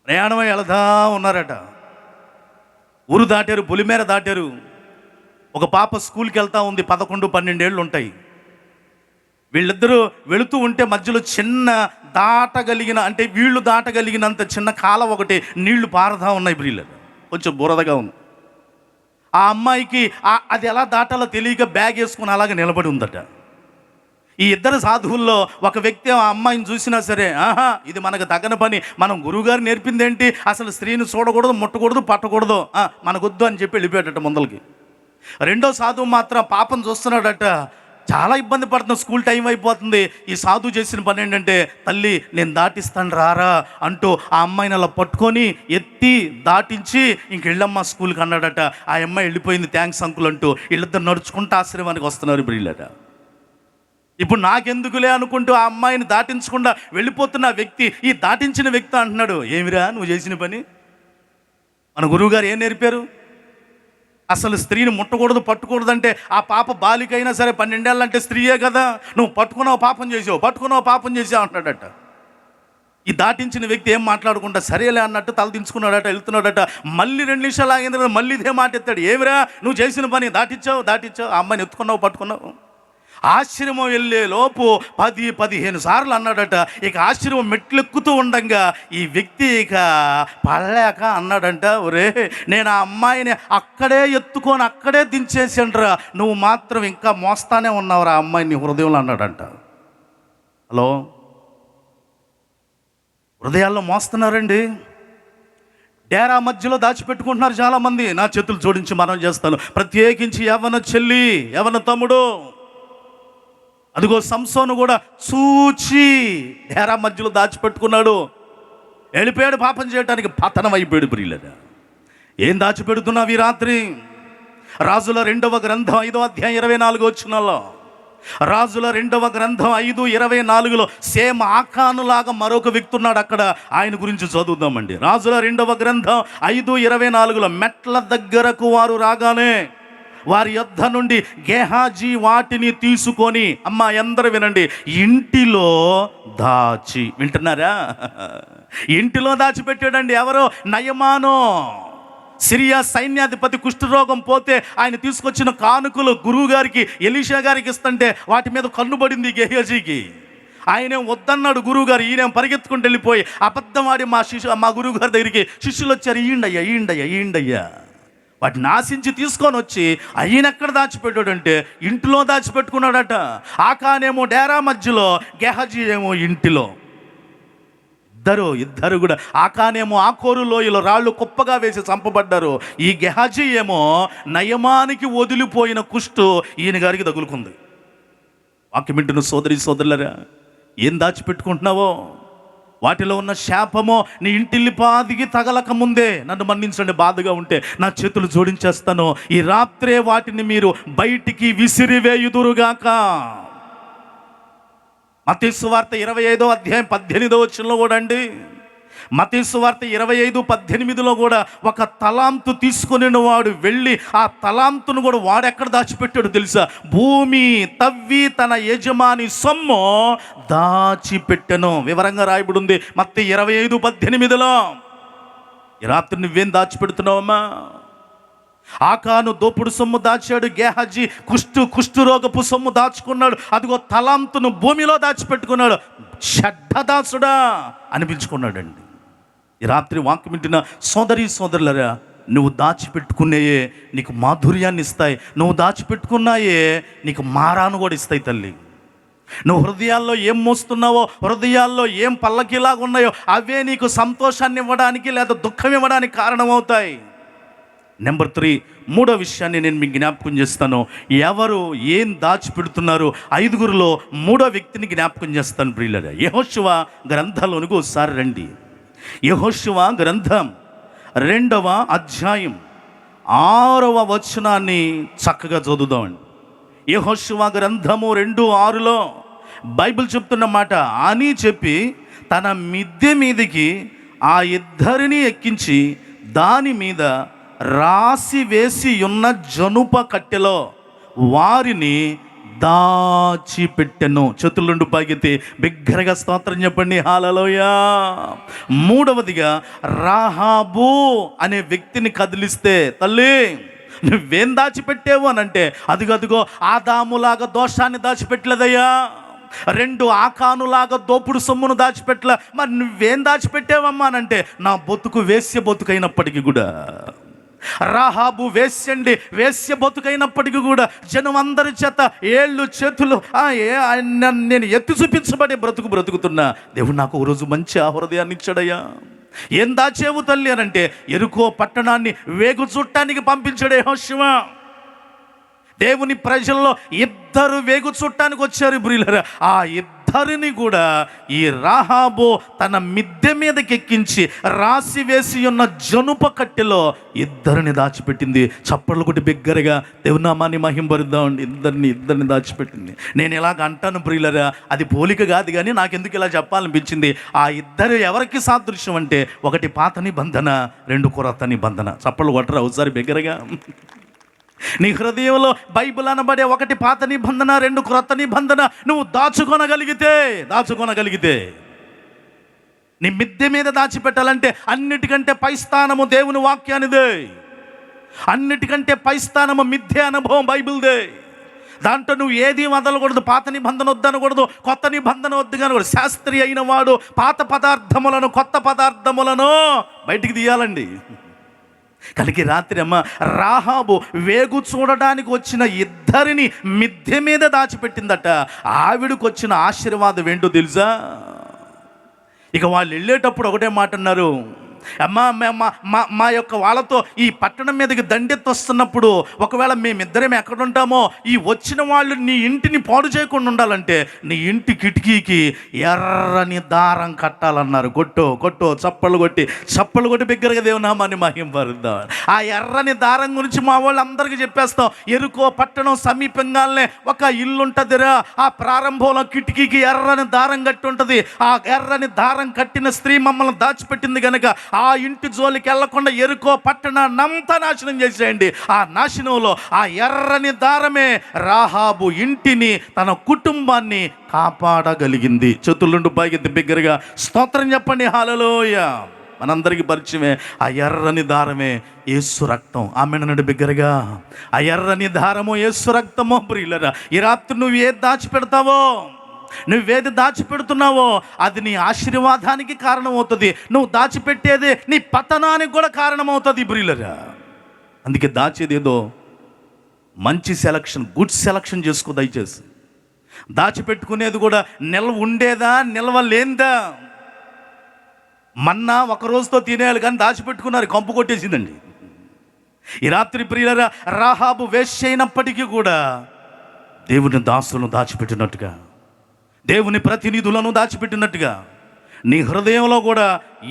ప్రయాణమై వెళతా ఉన్నారట. ఊరు దాటారు, పొలిమేర దాటారు. ఒక పాప స్కూల్కి వెళ్తా ఉంది, 11-12 ఏళ్ళు ఉంటాయి. వీళ్ళిద్దరూ వెళుతూ ఉంటే మధ్యలో చిన్న దాటగలిగిన, అంటే వీళ్ళు దాటగలిగినంత చిన్న కాలం ఒకటి నీళ్లు పారుతా ఉన్నాయి ప్రియులకు, కొంచెం బురదగా ఉంది. ఆ అమ్మాయికి అది ఎలా దాటాలో తెలియక బ్యాగ్ వేసుకుని అలాగే నిలబడి ఉందట. ఈ ఇద్దరు సాధువుల్లో ఒక వ్యక్తి ఆ అమ్మాయిని చూసినా సరే, ఇది మనకు తగ్గని పని, మనం గురువుగారు నేర్పింది ఏంటి, అసలు స్త్రీని చూడకూడదు, ముట్టకూడదు, పట్టకూడదు, మనకొద్దు అని చెప్పి వెళ్ళిపోయాడట ముందలకి. రెండో సాధువు మాత్రం పాపం చూస్తున్నాడట, చాలా ఇబ్బంది పడుతుంది, స్కూల్ టైం అయిపోతుంది. ఈ సాధువు చేసిన పని ఏంటంటే, తల్లి నేను దాటిస్తాను రారా అంటూ ఆ అమ్మాయిని అలా పట్టుకొని ఎత్తి దాటించి ఇంక వెళ్ళమ్మా స్కూల్కి అన్నాడట. ఆ అమ్మాయి వెళ్ళిపోయింది, థ్యాంక్స్ అంకుల్ అంటూ. వీళ్ళిద్దరు నడుచుకుంటూ ఆశ్రమానికి వస్తున్నారు ప్రియులట. ఇప్పుడు నాకెందుకులే అనుకుంటూ ఆ అమ్మాయిని దాటించకుండా వెళ్ళిపోతున్న వ్యక్తి, ఈ దాటించిన వ్యక్తి అంటున్నాడు, ఏమిరా నువ్వు చేసిన పని? మన గురువుగారు ఏం నేర్పారు? అసలు స్త్రీని ముట్టకూడదు, పట్టుకూడదు అంటే ఆ పాప బాలిక అయినా సరే 12 ఏళ్ళు అంటే స్త్రీయే కదా, నువ్వు పట్టుకున్నావు పాపం చేసావు అంటున్నాడట. ఈ దాటించిన వ్యక్తి ఏం మాట్లాడకుండా సరేలే అన్నట్టు తల దించుకున్నాడట, వెళ్తున్నాడట. మళ్ళీ 2 నిమిషాలు ఆగిన తర్వాత మళ్ళీ ఇదే మాట ఎత్తాడు, ఏమిరా నువ్వు చేసిన పని? దాటించావు, ఆ అమ్మాయిని పట్టుకున్నావు. ఆశ్రమం వెళ్ళే లోపు 10-15 సార్లు అన్నాడట. ఇక ఆశ్రమం మెట్లెక్కుతూ ఉండంగా ఈ వ్యక్తి ఇక పడలేక అన్నాడంట, ఒరే నేను ఆ అమ్మాయిని అక్కడే ఎత్తుకొని అక్కడే దించేసానురా, నువ్వు మాత్రం ఇంకా మోస్తానే ఉన్నావురా ఆ అమ్మాయిని హృదయంలో అన్నాడంట. హలో, హృదయాల్లో మోస్తున్నారండి. డేరా మధ్యలో దాచిపెట్టుకుంటున్నారు చాలామంది. నా చేతులు జోడించి మనం చేస్తాను, ప్రత్యేకించి యవ్వన చెల్లి, యవ్వన తమ్ముడు, అదిగో సంసోను కూడా చూచి డేరా మధ్యలో దాచిపెట్టుకున్నాడు, వెళ్ళిపోయాడు పాపం చేయడానికి, పతనం అయిపోయాడు ప్రియులరా. ఏం దాచిపెడుతున్నావు ఈ రాత్రి? రాజుల 2వ గ్రంథం 5వ అధ్యాయం 24వ వచనంలో, రాజుల 2వ గ్రంథం 5:24లో సేమ్ ఆకానులాగా మరొక వ్యక్తి ఉన్నాడు అక్కడ. ఆయన గురించి చదువుదామండి. రాజుల 2వ గ్రంథం 5:24లో, మెట్ల దగ్గరకు వారు రాగానే వారి యొద్ద నుండి గేహాజీ వాటిని తీసుకొని, అమ్మా అందరూ వినండి, ఇంటిలో దాచి, వింటున్నారా? ఇంటిలో దాచిపెట్టాడండి. ఎవరో? నయమానో, సిరియా సైన్యాధిపతి. కుష్ఠరోగం పోతే ఆయన తీసుకొచ్చిన కానుకలు గురువు గారికి, ఎలీషా గారికి ఇస్తుంటే వాటి మీద కన్నుబడింది గేహాజీకి. ఆయనేం వద్దన్నాడు గురువు గారు, ఈయనేం పరిగెత్తుకుంటూ వెళ్ళిపోయి అబద్ధం ఆడి మా గురువు గారి దగ్గరికి శిష్యులు వచ్చారు, ఈయండయ్యా వాటిని ఆశించి తీసుకొని వచ్చి ఆయన ఎక్కడ దాచిపెట్టాడంటే ఇంటిలో దాచిపెట్టుకున్నాడట. ఆకానేమో డేరా మధ్యలో, గెహజీ ఏమో ఇంటిలో. ఇద్దరు కూడా, ఆకానేమో ఆకోరు లోయలో రాళ్ళు కుప్పగా వేసి చంపబడ్డారు. ఈ గెహజీ ఏమో నయమానికి వదిలిపోయిన కుష్టు ఈయన గారికి తగులుకుంది. వాక్యమింటున్న సోదరులరా, ఏం దాచిపెట్టుకుంటున్నావో? వాటిలో ఉన్న శాపమో నీ ఇంటిల్లిపాదికి తగలక ముందే, నన్ను మన్నించండి, బాధగా ఉంటే నా చేతులు జోడించేస్తాను. ఈ రాత్రే వాటిని మీరు బయటికి విసిరివేయుదురుగాక. మత్తయి సువార్త 25వ అధ్యాయం 18వ వచనంలో కూడా అండి, మత్తయి సువార్త 25:18లో కూడా ఒక తలాంతు తీసుకుని వాడు వెళ్ళి ఆ తలాంతును కూడా వాడు ఎక్కడ దాచిపెట్టాడు తెలుసా? భూమి తవ్వి తన యజమాని సొమ్ము దాచిపెట్టెను. వివరంగా రాయబడి ఉంది మత్తయి 25:18లో. ఈ రాత్రి నువ్వేం దాచిపెడుతున్నావమ్మా? ఆకాను దోపుడు సొమ్ము దాచాడు, గేహజీ కుష్ఠరోగపు సొమ్ము దాచుకున్నాడు. అదిగో తలాంతును భూమిలో దాచిపెట్టుకున్నాడు. చెడ్డదాసుడా అనిపించుకున్నాడండి. ఈ రాత్రి వాక్యం వింటున్న సోదరులరా, నువ్వు దాచిపెట్టుకునేయే నీకు మాధుర్యాన్ని ఇస్తాయి. నువ్వు దాచిపెట్టుకున్నాయే నీకు మారాను కూడా ఇస్తాయి తల్లి. నువ్వు హృదయాల్లో ఏం మోస్తున్నావో, హృదయాల్లో ఏం పల్లకిలాగా ఉన్నాయో అవే నీకు సంతోషాన్ని ఇవ్వడానికి లేదా దుఃఖం ఇవ్వడానికి కారణమవుతాయి. నెంబర్ 3, మూడో విషయాన్ని నేను మీకు జ్ఞాపకం చేస్తాను. ఎవరు ఏం దాచిపెడుతున్నారు? 5గురిలో మూడో వ్యక్తిని జ్ఞాపకం చేస్తాను ప్రియులారా. యెహోషువ గ్రంథంలోనికి ఒకసారి రండి. యెహోషువ గ్రంథం 2వ అధ్యాయం 6వ వచనాన్ని చక్కగా చదువుదామండి. యెహోషువ గ్రంథము 2:6లో బైబిల్ చెప్తున్న మాట, అని చెప్పి తన మిద్దె మీదికి ఆ ఇద్దరిని ఎక్కించి దాని మీద రాసి వేసి ఉన్న జనుప కట్టెలో వారిని దాచిపెట్టెను. చేతులుండి పైకెత్తి బిగ్గరగా స్తోత్రం చెప్పండి, హల్లెలూయా. మూడవదిగా రాహాబు అనే వ్యక్తిని కదిలిస్తే, తల్లి నువ్వేం దాచిపెట్టావు అని అంటే, అదిగో ఆదాములాగా దోషాన్ని దాచిపెట్టలేదయ్యా, 2 ఆకానులాగా దోపుడు సొమ్మును దాచిపెట్టలే. మరి నువ్వేం దాచిపెట్టావమ్మా అని అంటే, నా బతుకు వేశ్య బతుకైనప్పటికీ కూడా, రాహాబు వేశ్య బతుకైనప్పటికీ కూడా జనం అందరి చేత ఏళ్ళు చేతులు నేను ఎత్తి చూపించబడే బ్రతుకుతున్నా. దేవుడు నాకు ఒక రోజు మంచి హృదయాన్ని ఇచ్చాడయ్యా. ఏం దాచేవు తల్లి అని అంటే, యెరికో పట్టణాన్ని వేగు చుట్టానికి పంపించాడు యెహోషువ. దేవుని ప్రజల్లో 2 వేగు చుట్టానికి వచ్చారు ప్రియులారా. ఆ ఇద్దరిని కూడా ఈ రాహాబు తన మిద్దె మీదకి ఎక్కించి రాసి వేసి ఉన్న జనుప కట్టెలో 2 దాచిపెట్టింది. చప్పట్లు కొట్టి బిగ్గరగా దేవుని నామాన్ని మహింపరుద్దామండి. ఇద్దరిని దాచిపెట్టింది. నేను ఇలాగ అంటాను ప్రియులారా, అది పోలిక కాదు, కానీ నాకెందుకు ఇలా చెప్పాలనిపించింది. ఆ 2 ఎవరికి సాదృశ్యం అంటే, 1 పాత నిబంధన, 2 కొత్త నిబంధన. చప్పట్లు కొట్టరా ఒకసారి బిగ్గరగా. నీ హృదయంలో బైబిల్ అనబడే 1 పాత నిబంధన, 2 క్రొత్త నిబంధన నువ్వు దాచుకోనగలిగితే నీ మిద్దె మీద దాచిపెట్టాలంటే అన్నిటికంటే పై స్థానము దేవుని వాక్యానిదే. అన్నిటికంటే పై స్థానము మిథ్య అనుభవం బైబిల్దే. దాంట్లో నువ్వు ఏది వదలకూడదు. పాత నిబంధన వద్దనకూడదు, కొత్త నిబంధన వద్దు కానకూడదు. శాస్త్రి అయిన వాడు పాత పదార్థములను కొత్త పదార్థములను బయటికి తీయాలండి. కలిగి రాత్రి అమ్మ రాహాబు వేగు చూడడానికి వచ్చిన 2 మిద్దె మీద దాచిపెట్టిందట. ఆవిడకు వచ్చిన ఆశీర్వాదం ఏంటో తెలుసా? ఇక వాళ్ళు వెళ్ళేటప్పుడు ఒకటే మాట అన్నారు, అమ్మా మా యొక్క వాళ్ళతో ఈ పట్టణం మీదకి దండెత్తి వస్తున్నప్పుడు ఒకవేళ మేమిద్దరం ఎక్కడుంటామో, ఈ వచ్చిన వాళ్ళు నీ ఇంటిని పాడు చేయకుండా ఉండాలంటే నీ ఇంటి కిటికీకి ఎర్రని దారం కట్టాలన్నారు. కొట్టు చప్పలు కొట్టి బిగ్గరగా దేవునామాన్ని మహింపరుద్దాం. ఆ ఎర్రని దారం గురించి మా వాళ్ళు అందరికీ చెప్పేస్తాం. యెరికో పట్టణం సమీపంగానే ఒక ఇల్లు ఉంటుందిరా, ఆ ప్రారంభంలో కిటికీకి ఎర్రని దారం కట్టి ఉంటుంది. ఆ ఎర్రని దారం కట్టిన స్త్రీ మమ్మల్ని దాచిపెట్టింది కనుక ఆ ఇంటి జోలికి వెళ్లకుండా యెరికో పట్టణాన్నంతా నాశనం చేసేయండి. ఆ నాశనంలో ఆ ఎర్రని దారమే రాహాబు ఇంటిని, తన కుటుంబాన్ని కాపాడగలిగింది. చేతులుండి పైకి బిగ్గరగా స్తోత్రం చెప్పండి, హల్లెలూయా. మనందరికీ పరిచయమే ఆ ఎర్రని దారమే యేసు రక్తం. ఆమెను బిగ్గరగా, ఆ ఎర్రని దారము యేసు రక్తమో. ప్రియులరా, ఈ రాత్రి నువ్వు ఏది దాచిపెడతావో, నువ్వేది దాచిపెడుతున్నావో అది నీ ఆశీర్వాదానికి కారణమవుతుంది. నువ్వు దాచిపెట్టేది నీ పతనానికి కూడా కారణమవుతుంది ప్రియులరా. అందుకే దాచేదేదో మంచి సెలక్షన్, గుడ్ సెలక్షన్ చేసుకో దయచేసి. దాచిపెట్టుకునేది కూడా నిల్వ ఉండేదా నిల్వ లేందా? మన్నా 1 రోజుతో తినేయాలి కానీ దాచిపెట్టుకున్నారు, కంపు కొట్టేసిందండి. ఈ రాత్రి ప్రియులరా, రాహాబు వేశ్య అయినప్పటికీ కూడా దేవుని దాసులను దాచిపెట్టినట్టుగా, దేవుని ప్రతినిధులను దాచిపెట్టినట్టుగా నీ హృదయంలో కూడా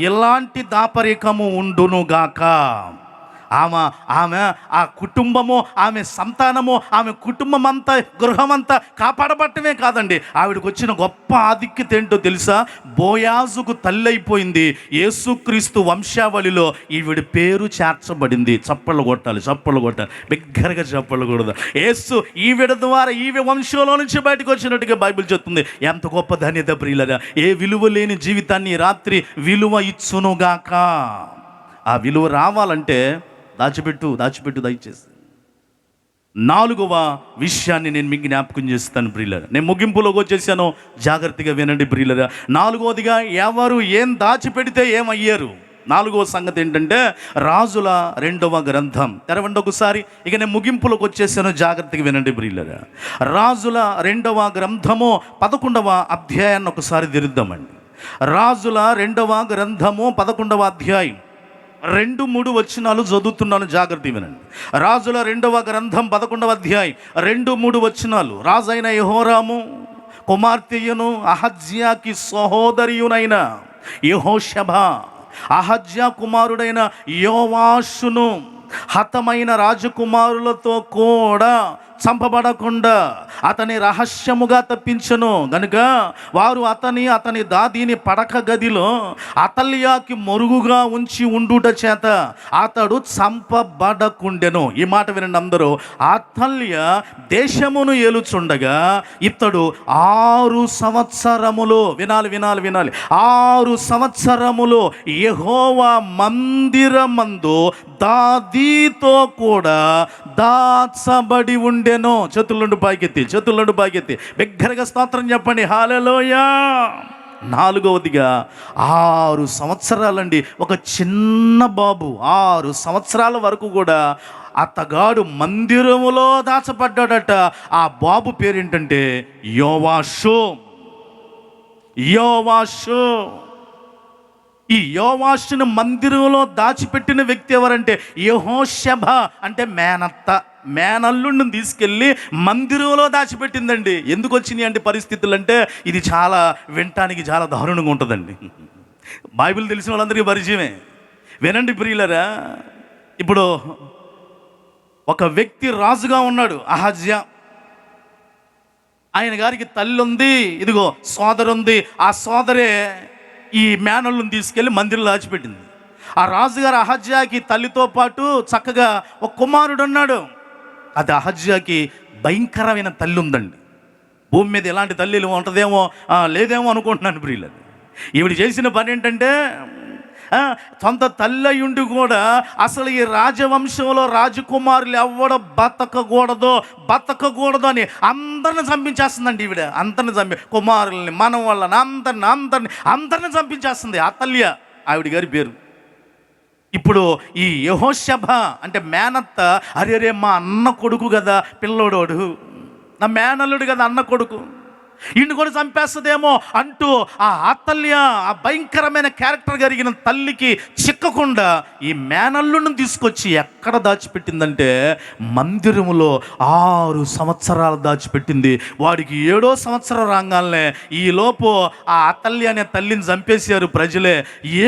ఎలాంటి దాపరికము ఉండునుగాక. ఆమె ఆ కుటుంబము, ఆమె సంతానము, ఆమె కుటుంబం అంతా, గృహమంతా కాపాడబట్టమే కాదండి, ఆవిడకి వచ్చిన గొప్ప ఆధిక్యత ఏంటో తెలుసా? బోయాజుకు తల్లి అయిపోయింది. యేసుక్రీస్తు వంశావళిలో ఈవిడి పేరు చేర్చబడింది. చప్పళ్ళు కొట్టాలి బిగ్గరగా చప్పళ్ళు కొడదాం. యేసు ఈవిడ ద్వారా ఈవి వంశంలో నుంచి బయటకు వచ్చినట్టుగా బైబిల్ చెప్తుంది. ఎంత గొప్ప ధన్యత ప్రియులరా. ఏ విలువ లేని జీవితాన్ని రాత్రి విలువ ఇచ్చునుగాక. ఆ విలువ రావాలంటే దాచిపెట్టు దయచేసి. 4వ విషయాన్ని నేను మీకు జ్ఞాపకం చేస్తాను ప్రియులారా. నేను ముగింపులోకి వచ్చేసాను, జాగ్రత్తగా వినండి ప్రియులారా. 4వదిగా ఎవరు ఏం దాచిపెడితే ఏమయ్యారు. 4వ సంగతి ఏంటంటే రాజుల 2వ గ్రంథం తెరవండి ఒకసారి. ఇక నేను ముగింపులోకి వచ్చేసాను, జాగ్రత్తగా వినండి ప్రియులారా. రాజుల 2వ గ్రంథము 11వ అధ్యాయాన్ని ఒకసారి తెరుద్దామండి. రాజుల 2వ గ్రంథము 11వ అధ్యాయం 2-3 వచనాలు చదువుతున్నాను, జాగ్రత్త వినండి. రాజుల 2వ గ్రంథం 11వ అధ్యాయం 2-3 వచనాలు. రాజైన యెహోరాము కుమార్తెయును అహజ్యాకి సహోదరియునైన యెహోషబ అహజ్యా కుమారుడైన యోవాషును హతమైన రాజకుమారులతో కూడా చంపబడకుండా అతని రహస్యముగా తప్పించెను గనుక వారు అతని దాదిని పడక గదిలో అతల్యాకి మొరుగుగా ఉంచి ఉండుట చేత అతడు చంపబడకుండెను. ఈ మాట వినండి అందరూ. అతల్య దేశమును ఏలుచుండగా ఇతడు 6 సంవత్సరములు వినాలి 6 సంవత్సరములు యెహోవా మందిరమందు దాదీతో కూడా దాచబడి ఉండెను. చేతుల నుండి పైకెత్తి బిగ్గరగా స్తోత్రం చెప్పండి, హల్లెలూయా. 4వదిగా 6 సంవత్సరాలండి. ఒక చిన్న బాబు 6 సంవత్సరాల వరకు కూడా అతగాడు మందిరములో దాచబడ్డాడట. ఆ బాబు పేరేంటంటే యోవాషు. ఈ యోవాషును మందిరంలో దాచిపెట్టిన వ్యక్తి ఎవరంటే యెహోషబ, అంటే మేనల్లుండిని తీసుకెళ్ళి మందిరంలో దాచిపెట్టిందండి. ఎందుకు వచ్చినాయి అంటే పరిస్థితులు అంటే ఇది చాలా వినటానికి చాలా దారుణంగా ఉంటుందండి. బైబిల్ తెలిసిన వాళ్ళందరికీ పరిచయమే. వినండి ప్రియులరా. ఇప్పుడు ఒక వ్యక్తి రాజుగా ఉన్నాడు, అహజ్యా. ఆయన గారికి తల్లి ఉంది, ఇదిగో సోదరుంది. ఆ సోదరే ఈ మేనల్ని తీసుకెళ్ళి మందిరంలో దాచిపెట్టింది. ఆ రాజుగారు అహజ్యాకి తల్లితో పాటు చక్కగా ఒక కుమారుడు ఉన్నాడు. అది అహజ్యాకి భయంకరమైన తల్లి ఉందండి. భూమి మీద ఎలాంటి తల్లి ఉంటుందేమో లేదేమో అనుకుంటున్నాను ప్రియులు. ఈవిడ చేసిన పని ఏంటంటే సొంత తల్లి కూడా అసలు ఈ రాజవంశంలో రాజకుమారులు ఎవడ బతకకూడదు అని అందరిని చంపించేస్తుందండి ఈవిడ. అందరిని కుమారుల్ని, మనవాళ్ళని, అందరిని చంపించేస్తుంది. అతల్య ఆవిడ గారి పేరు. ఇప్పుడు ఈ యెహోషబ అంటే మేనత్త, అరే మా అన్న కొడుకు కదా పిల్లోడోడు, నా మేనల్లుడు కదా అన్న కొడుకు, ఈయన కూడా చంపేస్తుందేమో అంటూ ఆ అతల్య, ఆ భయంకరమైన క్యారెక్టర్ కలిగిన తల్లికి చిక్కకుండా ఈ మేనల్లుని తీసుకొచ్చి ఎక్కడ దాచిపెట్టిందంటే మందిరములో 6 సంవత్సరాలు దాచిపెట్టింది. వాడికి 7వ సంవత్సరం రాగానే ఈలోపు ఆ అతల్య అనే తల్లిని చంపేశారు ప్రజలే.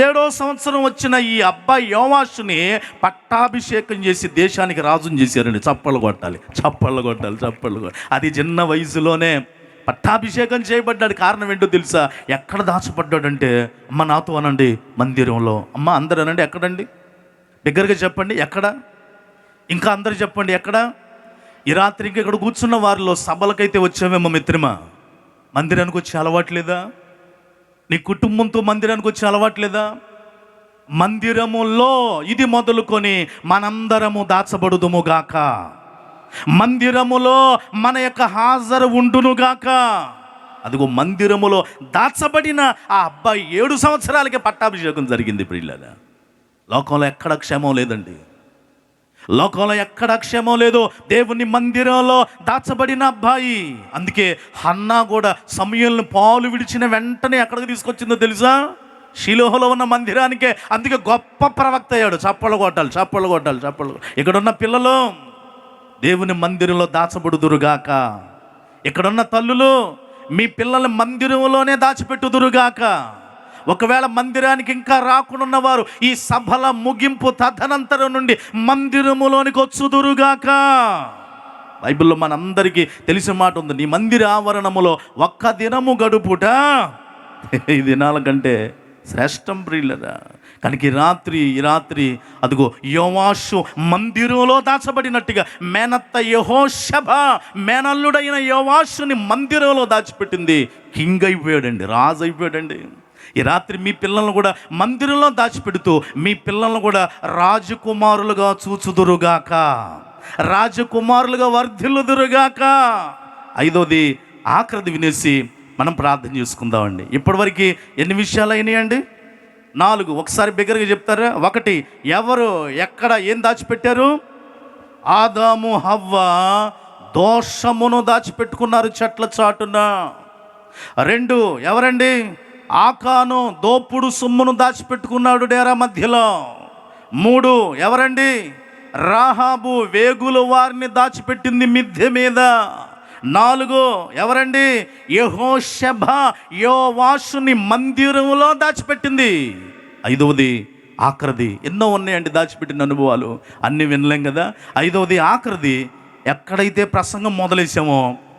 7వ సంవత్సరం వచ్చిన ఈ అబ్బాయి యోవాషుని పట్టాభిషేకం చేసి దేశానికి రాజుని చేశారండి. చప్పళ్ళు కొట్టాలి. అది చిన్న వయసులోనే పట్టాభిషేకం చేయబడ్డాడు. కారణం ఏంటో తెలుసా? ఎక్కడ దాచబడ్డాడంటే, అమ్మ నాతో అనండి, మందిరంలో. అమ్మ అందరూ అనండి, ఎక్కడండి? దగ్గరగా చెప్పండి, ఎక్కడ? ఇంకా అందరు చెప్పండి, ఎక్కడ? ఈ రాత్రి ఇంకా ఇక్కడ కూర్చున్న వారిలో సభలకైతే వచ్చామేమో మిత్రమా, మందిరానికి వచ్చే అలవాట్లేదా? నీ కుటుంబంతో మందిరానికి వచ్చే అలవాట్లేదా? మందిరములో ఇది మొదలుకొని మనందరము దాచబడుదుముగాక, మందిరములో మన యొక్క హాజరు ఉండునుగాక. అదిగో మందిరములో దాచబడిన ఆ అబ్బాయి 7 సంవత్సరాలకే పట్టాభిషేకం జరిగింది ప్రియులారా. లోకంలో ఎక్కడ క్షేమం లేదండి. లోకంలో ఎక్కడ క్షేమం లేదు. దేవుని మందిరంలో దాచబడిన అబ్బాయి. అందుకే హన్నా కూడా సమూయేలును పాలు విడిచిన వెంటనే ఎక్కడికి తీసుకొచ్చిందో తెలుసా? షిలోహులో ఉన్న మందిరానికే. అందుకే గొప్ప ప్రవక్త అయ్యాడు. చప్పళ్ళు కొట్టాలి. ఇక్కడున్న పిల్లలు దేవుని మందిరంలో దాచబడుదురుగాక. ఇక్కడున్న తల్లులు మీ పిల్లల మందిరంలోనే దాచిపెట్టుదురుగాక. ఒకవేళ మందిరానికి ఇంకా రాకుండా వారు ఈ సభల ముగింపు తదనంతరం నుండి మందిరములోనికి వచ్చుదురుగాక. బైబిల్లో మనందరికీ తెలిసిన మాట ఉంది, నీ మందిర ఆవరణములో 1 దినము గడుపుట ఈ దినాల కంటే శ్రేష్టం ప్రియులరా. కనుక ఈ రాత్రి అదిగో యోవాషు మందిరంలో దాచబడినట్టుగా మేనత్త యెహోషబ మేనల్లుడైన యోవాషుని మందిరంలో దాచిపెట్టింది. కింగ్ అయిపోయాడండి, రాజు అయిపోయాడండి. ఈ రాత్రి మీ పిల్లలను కూడా మందిరంలో దాచిపెడుతూ మీ పిల్లలను కూడా రాజకుమారులుగా చూచుదురుగాక, రాజకుమారులుగా వర్ధిల్లుదురుగాక. ఐదోది ఆఖరిది వినేసి మనం ప్రార్థన చేసుకుందామండి. ఇప్పటివరకు ఎన్ని విషయాలు అయినాయండి? 4. ఒకసారి బిగ్గరగా చెప్తారా? 1, ఎవరు ఎక్కడ ఏం దాచిపెట్టారు? ఆదాము హవ్వ దోషమును దాచిపెట్టుకున్నారు చెట్ల చాటున. 2, ఎవరండి? ఆకాను దోపుడు సొమ్మును దాచిపెట్టుకున్నాడు డేరా మధ్యలో. 3, ఎవరండి? రాహాబు వేగుల వారిని దాచిపెట్టింది మిద్దె మీద. 4, ఎవరండి? యెహోషబ యోవాషుని మందిరంలో దాచిపెట్టింది. 5వది ఆఖరిది. ఎన్నో ఉన్నాయండి దాచిపెట్టిన అనుభవాలు, అన్నీ వినలేం కదా. 5వది ఆఖరిది, ఎక్కడైతే ప్రసంగం మొదలేసామో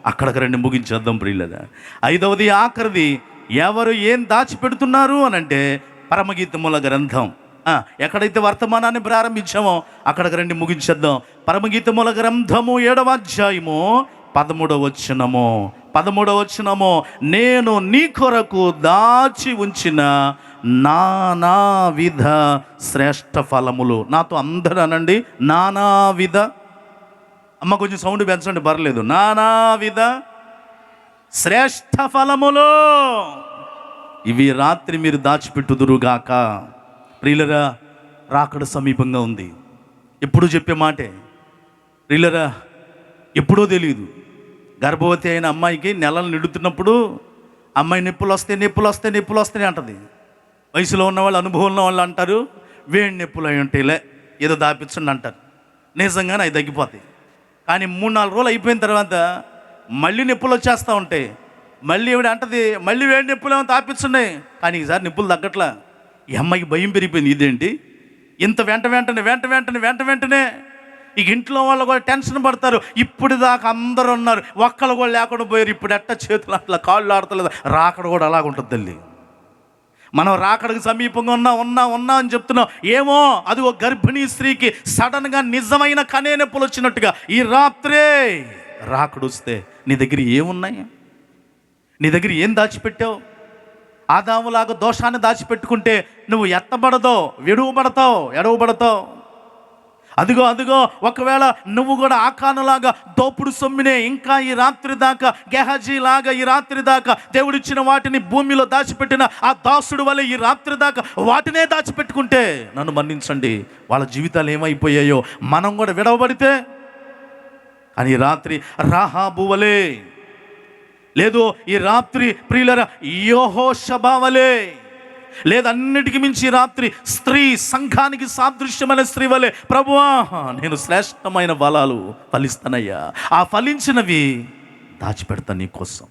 అక్కడికి రండి ముగించేద్దాం ప్రియులదా. 5వది ఆఖరిది, ఎవరు ఏం దాచిపెడుతున్నారు అని అంటే పరమగీతముల గ్రంథం. ఎక్కడైతే వర్తమానాన్ని ప్రారంభించామో అక్కడికి రండి ముగించేద్దాం. పరమగీతముల గ్రంథము 7వ అధ్యాయము 13వ వచనము, నేను నీ కొరకు దాచి ఉంచిన నానావిధ శ్రేష్ఠ ఫలములు. నాతో అందరూ అనండి, నానావిధ. అమ్మ కొంచెం సౌండ్ పెంచండి, పర్లేదు. నానావిధ శ్రేష్ఠ ఫలములు ఇవి రాత్రి మీరు దాచిపెట్టుదురుగాక. ప్రియులరా, రాకడ సమీపంగా ఉంది. ఎప్పుడు చెప్పే మాటే ప్రియులరా, ఎప్పుడో తెలియదు. గర్భవతి అయిన అమ్మాయికి నెలలు నిండుతున్నప్పుడు అమ్మాయి నొప్పులు వస్తాయి అంటది. వయసులో ఉన్నవాళ్ళు, అనుభవం ఉన్న వాళ్ళు అంటారు, వేడి నొప్పులు అయి ఉంటాయిలే, ఏదో దాపించండి అంటారు. నిజంగానే అవి తగ్గిపోతాయి. కానీ 3-4 రోజులు అయిపోయిన తర్వాత మళ్ళీ నొప్పులు వచ్చేస్తూ ఉంటాయి. మళ్ళీ ఈవిడ అంటది, మళ్ళీ వేడి నొప్పులు ఏమో తాపించున్నాయి, కానీ ఈసారి నొప్పులు తగ్గట్లా. ఈ అమ్మాయికి భయం పెరిగిపోయింది. ఇదేంటి ఇంత వెంటనే ఇక ఇంట్లో వాళ్ళు కూడా టెన్షన్ పడతారు. ఇప్పుడు దాకా అందరూ ఉన్నారు, ఒక్కళ్ళు కూడా లేకుండా పోయారు. ఇప్పుడు ఎట్ట చేతులు అట్లా కాళ్ళు ఆడతలేదు. రాకడ కూడా అలాగ ఉంటుంది తల్లి. మనం రాకడకు సమీపంగా ఉన్నా అని చెప్తున్నాం. ఏమో అది ఒక గర్భిణీ స్త్రీకి సడన్గా నిజమైన కనే నొప్పులు వచ్చినట్టుగా ఈ రాత్రే రాకడు వస్తే నీ దగ్గర ఏమున్నాయి? నీ దగ్గర ఏం దాచిపెట్టావు? ఆదాములాగా దోషాన్ని దాచిపెట్టుకుంటే నువ్వు ఎత్తబడదో, ఎడవబడతావు. అదిగో ఒకవేళ నువ్వు కూడా ఆకానులాగా దోపుడు సొమ్మినే ఇంకా ఈ రాత్రి దాకా, గెహజీ లాగా ఈ రాత్రి దాకా దేవుడిచ్చిన వాటిని భూమిలో దాచిపెట్టిన ఆ దాసుడు వల్ల ఈ రాత్రి దాకా వాటినే దాచిపెట్టుకుంటే నన్ను మన్నించండి, వాళ్ళ జీవితాలు ఏమైపోయాయో. మనం కూడా విడవబడితే, కానీ ఈ రాత్రి రాహాబు వలే, లేదు ఈ రాత్రి ప్రియులరా యెహోషబ వలే, లేదన్నిటికీ మించి రాత్రి స్త్రీ సంఘానికి సాదృశ్యమైన స్త్రీ వలె, ప్రభువా నేను శ్రేష్టమైన ఫలాలు ఫలిస్తానయ్యా, ఆ ఫలించినవి దాచిపెడతా నీ కోసం.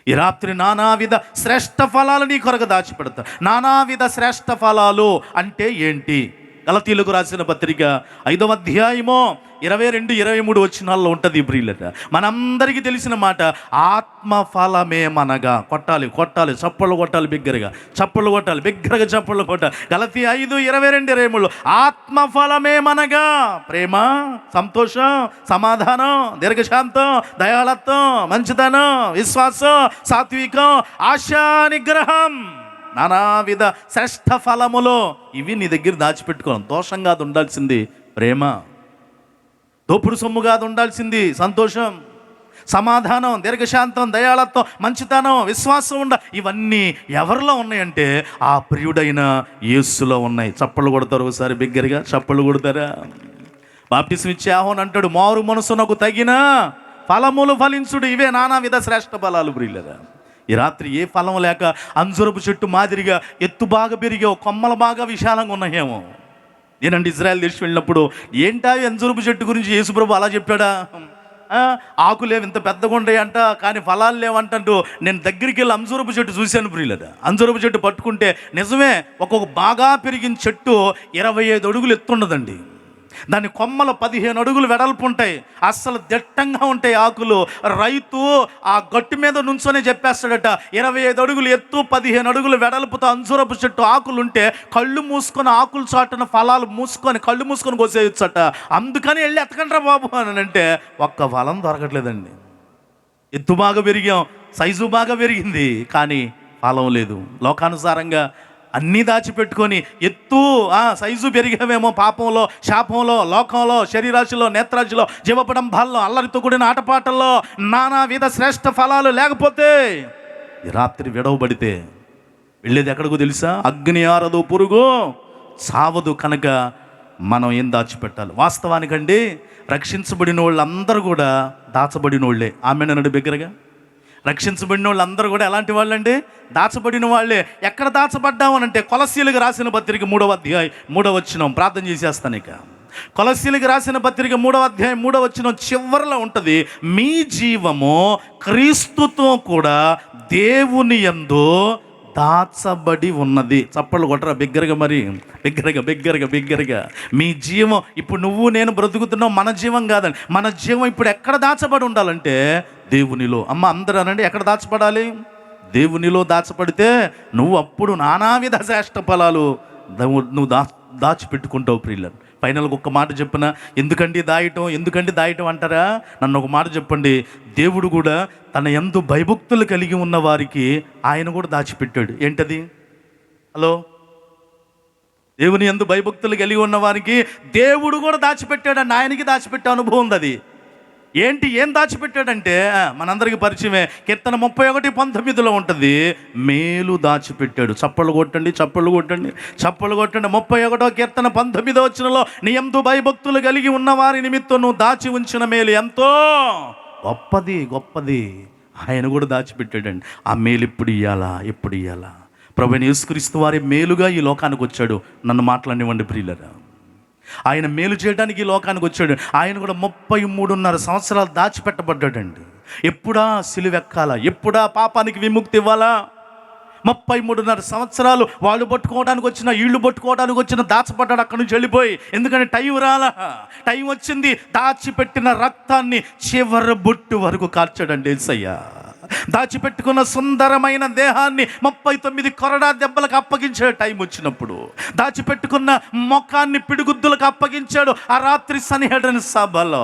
ఈ రాత్రి నానావిధ శ్రేష్ఠ ఫలాలు నీ కొరకు దాచిపెడతా. నానావిధ శ్రేష్ఠ ఫలాలు అంటే ఏంటి? గలతీయులకు రాసిన పత్రిక 5వ అధ్యాయము 22-23 వచనాల్లో ఉంటుంది. ప్రియులట, మనందరికీ తెలిసిన మాట, ఆత్మఫలమేమనగా, కొట్టాలి చప్పళ్ళు కొట్టాలి, బిగ్గరగా చప్పళ్ళు కొట్టాలి. గలతీ 5:22-23 ఆత్మఫలమేమనగా ప్రేమ, సంతోషం, సమాధానం, దీర్ఘశాంతం, దయాళత్వం, మంచితనం, విశ్వాసం, సాత్వికం, ఆశా నిగ్రహం, నానావిధ శ్రేష్ఠ ఫలములు ఇవి నీ దగ్గర దాచిపెట్టుకోవాలి. దోషం కాదు ఉండాల్సింది ప్రేమ, దోపుడు సొమ్ము కాదు ఉండాల్సింది సంతోషం, సమాధానం, దీర్ఘశాంతం, దయాళత్వం, మంచితనం, విశ్వాసం ఇవన్నీ ఎవరిలో ఉన్నాయంటే ఆ ప్రియుడైన యేసులో ఉన్నాయి. చప్పళ్ళు కొడతారు ఒకసారి బిగ్గరగా, చప్పళ్ళు కొడతారా? బాప్టిసం ఇచ్చే ఆహ్వానం అంటాడు, మారు మనసునకు తగిన ఫలములు ఫలించుడు, ఇవే నానావిధ శ్రేష్ఠ ఫలాలు. ప్రియులరా, ఈ రాత్రి ఏ ఫలం లేక అంజూరపు చెట్టు మాదిరిగా ఎత్తు బాగా పెరిగావు, కొమ్మలు బాగా విశాలంగా ఉన్నాయేమో. నేనంటే ఇజ్రాయెల్ దేశం వెళ్ళినప్పుడు, ఏంటా అంజూరపు చెట్టు గురించి యేసుప్రభు అలా చెప్పాడా? ఆకులేవి ఇంత పెద్దగా ఉంటాయంట, కానీ ఫలాలు లేవంటూ నేను దగ్గరికి వెళ్ళి అంజూరపు చెట్టు చూశాను. ప్రియులదా, అంజూరపు చెట్టు పట్టుకుంటే నిజమే, ఒక్కొక్క బాగా పెరిగిన చెట్టు 25 అడుగులు ఎత్తుండదండి. దాని కొమ్మలు 15 అడుగులు వెడల్పు ఉంటాయి, అస్సలు దిట్టంగా ఉంటాయి ఆకులు. రైతు ఆ గట్టు మీద నుంచొనే చెప్పేస్తాడట, 25 అడుగులు ఎత్తు 15 అడుగులు వెడల్పుతో అంజూరపు చెట్టు ఆకులుంటే కళ్ళు మూసుకొని, ఆకులు చాటున ఫలాలు మూసుకొని కళ్ళు మూసుకొని కోసేయచ్చట. అందుకని వెళ్ళి ఎత్తకండ్రా బాబు అని అంటే ఒక్క ఫలం దొరకట్లేదండి. ఎత్తు బాగా పెరిగాం, సైజు బాగా పెరిగింది, కానీ ఫలం లేదు. లోకానుసారంగా అన్నీ దాచిపెట్టుకొని సైజు పెరిగావేమో పాపంలో, శాపంలో, లోకంలో, శరీరాశిలో, నేత్రాశిలో, జీవపడంబాల్లో, అల్లరితో కూడిన ఆటపాటల్లో, నానావిధ శ్రేష్ఠ ఫలాలు లేకపోతే ఈ రాత్రి విడవబడితే వెళ్ళేది ఎక్కడికో తెలుసా? అగ్ని ఆరదు, పురుగు సావదు. కనుక మనం ఏం దాచిపెట్టాలి? వాస్తవానికండి రక్షించబడిన వాళ్ళందరూ కూడా దాచబడిన వాళ్ళే. ఆమెనడు బిగ్గరగా. రక్షించబడిన వాళ్ళందరూ కూడా ఎలాంటి వాళ్ళండి? దాచబడిన వాళ్ళే. ఎక్కడ దాచబడ్డామనంటే కొలస్సీలకు రాసిన పత్రిక 3వ అధ్యాయం 3వ వచనం. ప్రార్థన చేసేస్తాను ఇక. కొలస్సీలకు రాసిన పత్రిక 3వ అధ్యాయం 3వ వచనం చివరిలో ఉంటుంది, మీ జీవము క్రీస్తుతో కూడా దేవుని యందు దాచబడి ఉన్నది. చప్పళ్ళు కొట్టరా బిగ్గరగా, మరి బిగ్గరగా. మీ జీవం ఇప్పుడు నువ్వు నేను బ్రతుకుతున్నావు, మన జీవం కాదండి. మన జీవం ఇప్పుడు ఎక్కడ దాచబడి ఉండాలంటే దేవునిలో. అమ్మ అందరూ అనండి, ఎక్కడ దాచబడాలి? దేవునిలో దాచబడితే నువ్వు అప్పుడు నానావిధ శ్రేష్ఠ ఫలాలు నువ్వు దాచిపెట్టుకుంటావు ప్రియులను. ఫైనల్గా ఒక్క మాట చెప్పిన, ఎందుకండి దాయటం అంటారా? నన్ను ఒక మాట చెప్పండి. దేవుడు కూడా తన యందు భయభక్తులు కలిగి ఉన్న వారికి ఆయన కూడా దాచిపెట్టాడు. ఏంటది? హలో, దేవుని యందు భయభక్తులు కలిగి ఉన్న వారికి దేవుడు కూడా దాచిపెట్టాడు. ఆయనకి దాచిపెట్టే అనుభవం ఉంది. అది ఏం దాచిపెట్టాడంటే మనందరికీ పరిచయమే. కీర్తన 31:19 ఉంటుంది, మేలు దాచిపెట్టాడు. చప్పళ్ళు కొట్టండి 31వ కీర్తన 19వ వచనంలో, నీ యందు భయభక్తులు కలిగి ఉన్న వారి నిమిత్తం నువ్వు దాచి ఉంచిన మేలు ఎంతో గొప్పది. ఆయన కూడా దాచిపెట్టాడండి. ఆ మేలు ఎప్పుడు ఇయ్యాలా? ప్రభువైన యేసుక్రీస్తు వారి మేలుగా ఈ లోకానికి వచ్చాడు. నన్ను మాట్లాడివ్వండి ప్రియులరా. ఆయన మేలు చేయడానికి ఈ లోకానికి వచ్చాడు. ఆయన కూడా 33.5 సంవత్సరాలు దాచిపెట్టబడ్డాడండి. ఎప్పుడా సిలువెక్కాలా? ఎప్పుడా పాపానికి విముక్తి ఇవ్వాలా? 33.5 సంవత్సరాలు వాళ్ళు పట్టుకోవడానికి వచ్చిన, ఇళ్ళు పట్టుకోవడానికి వచ్చిన దాచపడ్డాడు అక్కడి నుంచి వెళ్ళిపోయి. ఎందుకంటే టైం వచ్చింది. దాచిపెట్టిన రక్తాన్ని చివరి బొట్టు వరకు కార్చాడండి యేసయ్య. దాచిపెట్టుకున్న సుందరమైన దేహాన్ని 39 కొరడా దెబ్బలకు అప్పగించాడు టైం వచ్చినప్పుడు. దాచిపెట్టుకున్న మొఖాన్ని పిడిగుద్దులకు అప్పగించాడు ఆ రాత్రి సన్నిహేడని సభలో.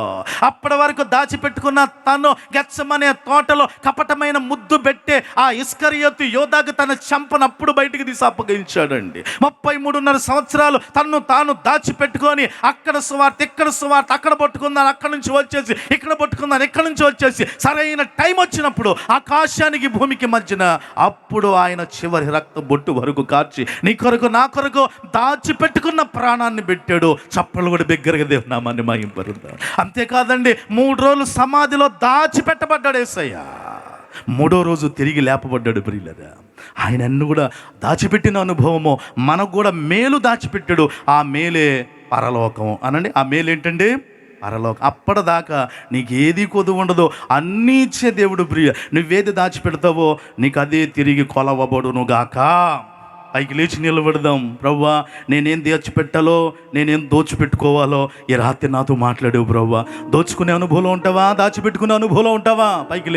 అప్పటి వరకు దాచిపెట్టుకున్న తను గెత్సెమనే తోటలో కపటమైన ముద్దు పెట్టే ఆ ఇస్కరియోతు యోధాకు తన చంపనప్పుడు బయటికి తీసి అప్పగించాడండి. 33.5 సంవత్సరాలు తన్ను తాను దాచిపెట్టుకొని అక్కడ సువార్త, ఇక్కడ సువార్త, అక్కడ పట్టుకుందాను, అక్కడి నుంచి వచ్చేసి ఇక్కడ పట్టుకుందాను, ఇక్కడి నుంచి వచ్చేసి సరైన టైం వచ్చినప్పుడు ఆకాశానికి భూమికి మధ్యన అప్పుడు ఆయన చివరి రక్త బొట్టు వరకు కార్చి నీ కొరకు నా కొరకు దాచిపెట్టుకున్న ప్రాణాన్ని పెట్టాడు. చప్పలు కూడా బిగ్గరగా దేవుని నామాన్ని మహింపరుద్దాం. అంతేకాదండి, 3 రోజులు సమాధిలో దాచిపెట్టబడ్డాడు యేసయ్య. 3వ రోజు తిరిగి లేపబడ్డాడు ప్రియులరా. ఆయన అన్ను కూడా దాచిపెట్టిన అనుభవము మనకు కూడా మేలు దాచిపెట్టాడు. ఆ మేలే పరలోకం అనండి. ఆ మేలు ఏంటండి? పరలోకం. అప్పటిదాకా నీకు ఏది కొదువు ఉండదు, అన్నీ ఇచ్చే దేవుడు ప్రియ. నువ్వేది దాచిపెడతావో నీకు అదే తిరిగి కొలవబడును గాక. పైకి లేచి నిలబడదాం. ప్రభువా, నేనేం దాచిపెట్టాలో, నేనేం దోచిపెట్టుకోవాలో ఈ రాత్రి నాతో మాట్లాడేవు ప్రభువా. దోచుకునే అనుభవంలో ఉంటావా? దాచిపెట్టుకునే అనుభవంలో ఉంటావా? పైకి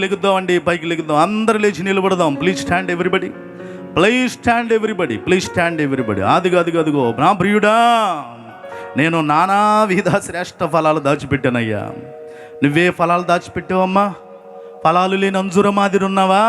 లెగుద్దామండి, పైకి లెగుద్దాం. అందరూ లేచి నిలబడదాం. Please stand everybody. అదిగో నా ప్రియుడా, నేను నానావిధ శ్రేష్ఠ ఫలాలు దాచిపెట్టానయ్యా. నువ్వే ఫలాలు దాచిపెట్టావమ్మా? ఫలాలు లేని అంజూర మాదిరి ఉన్నావా?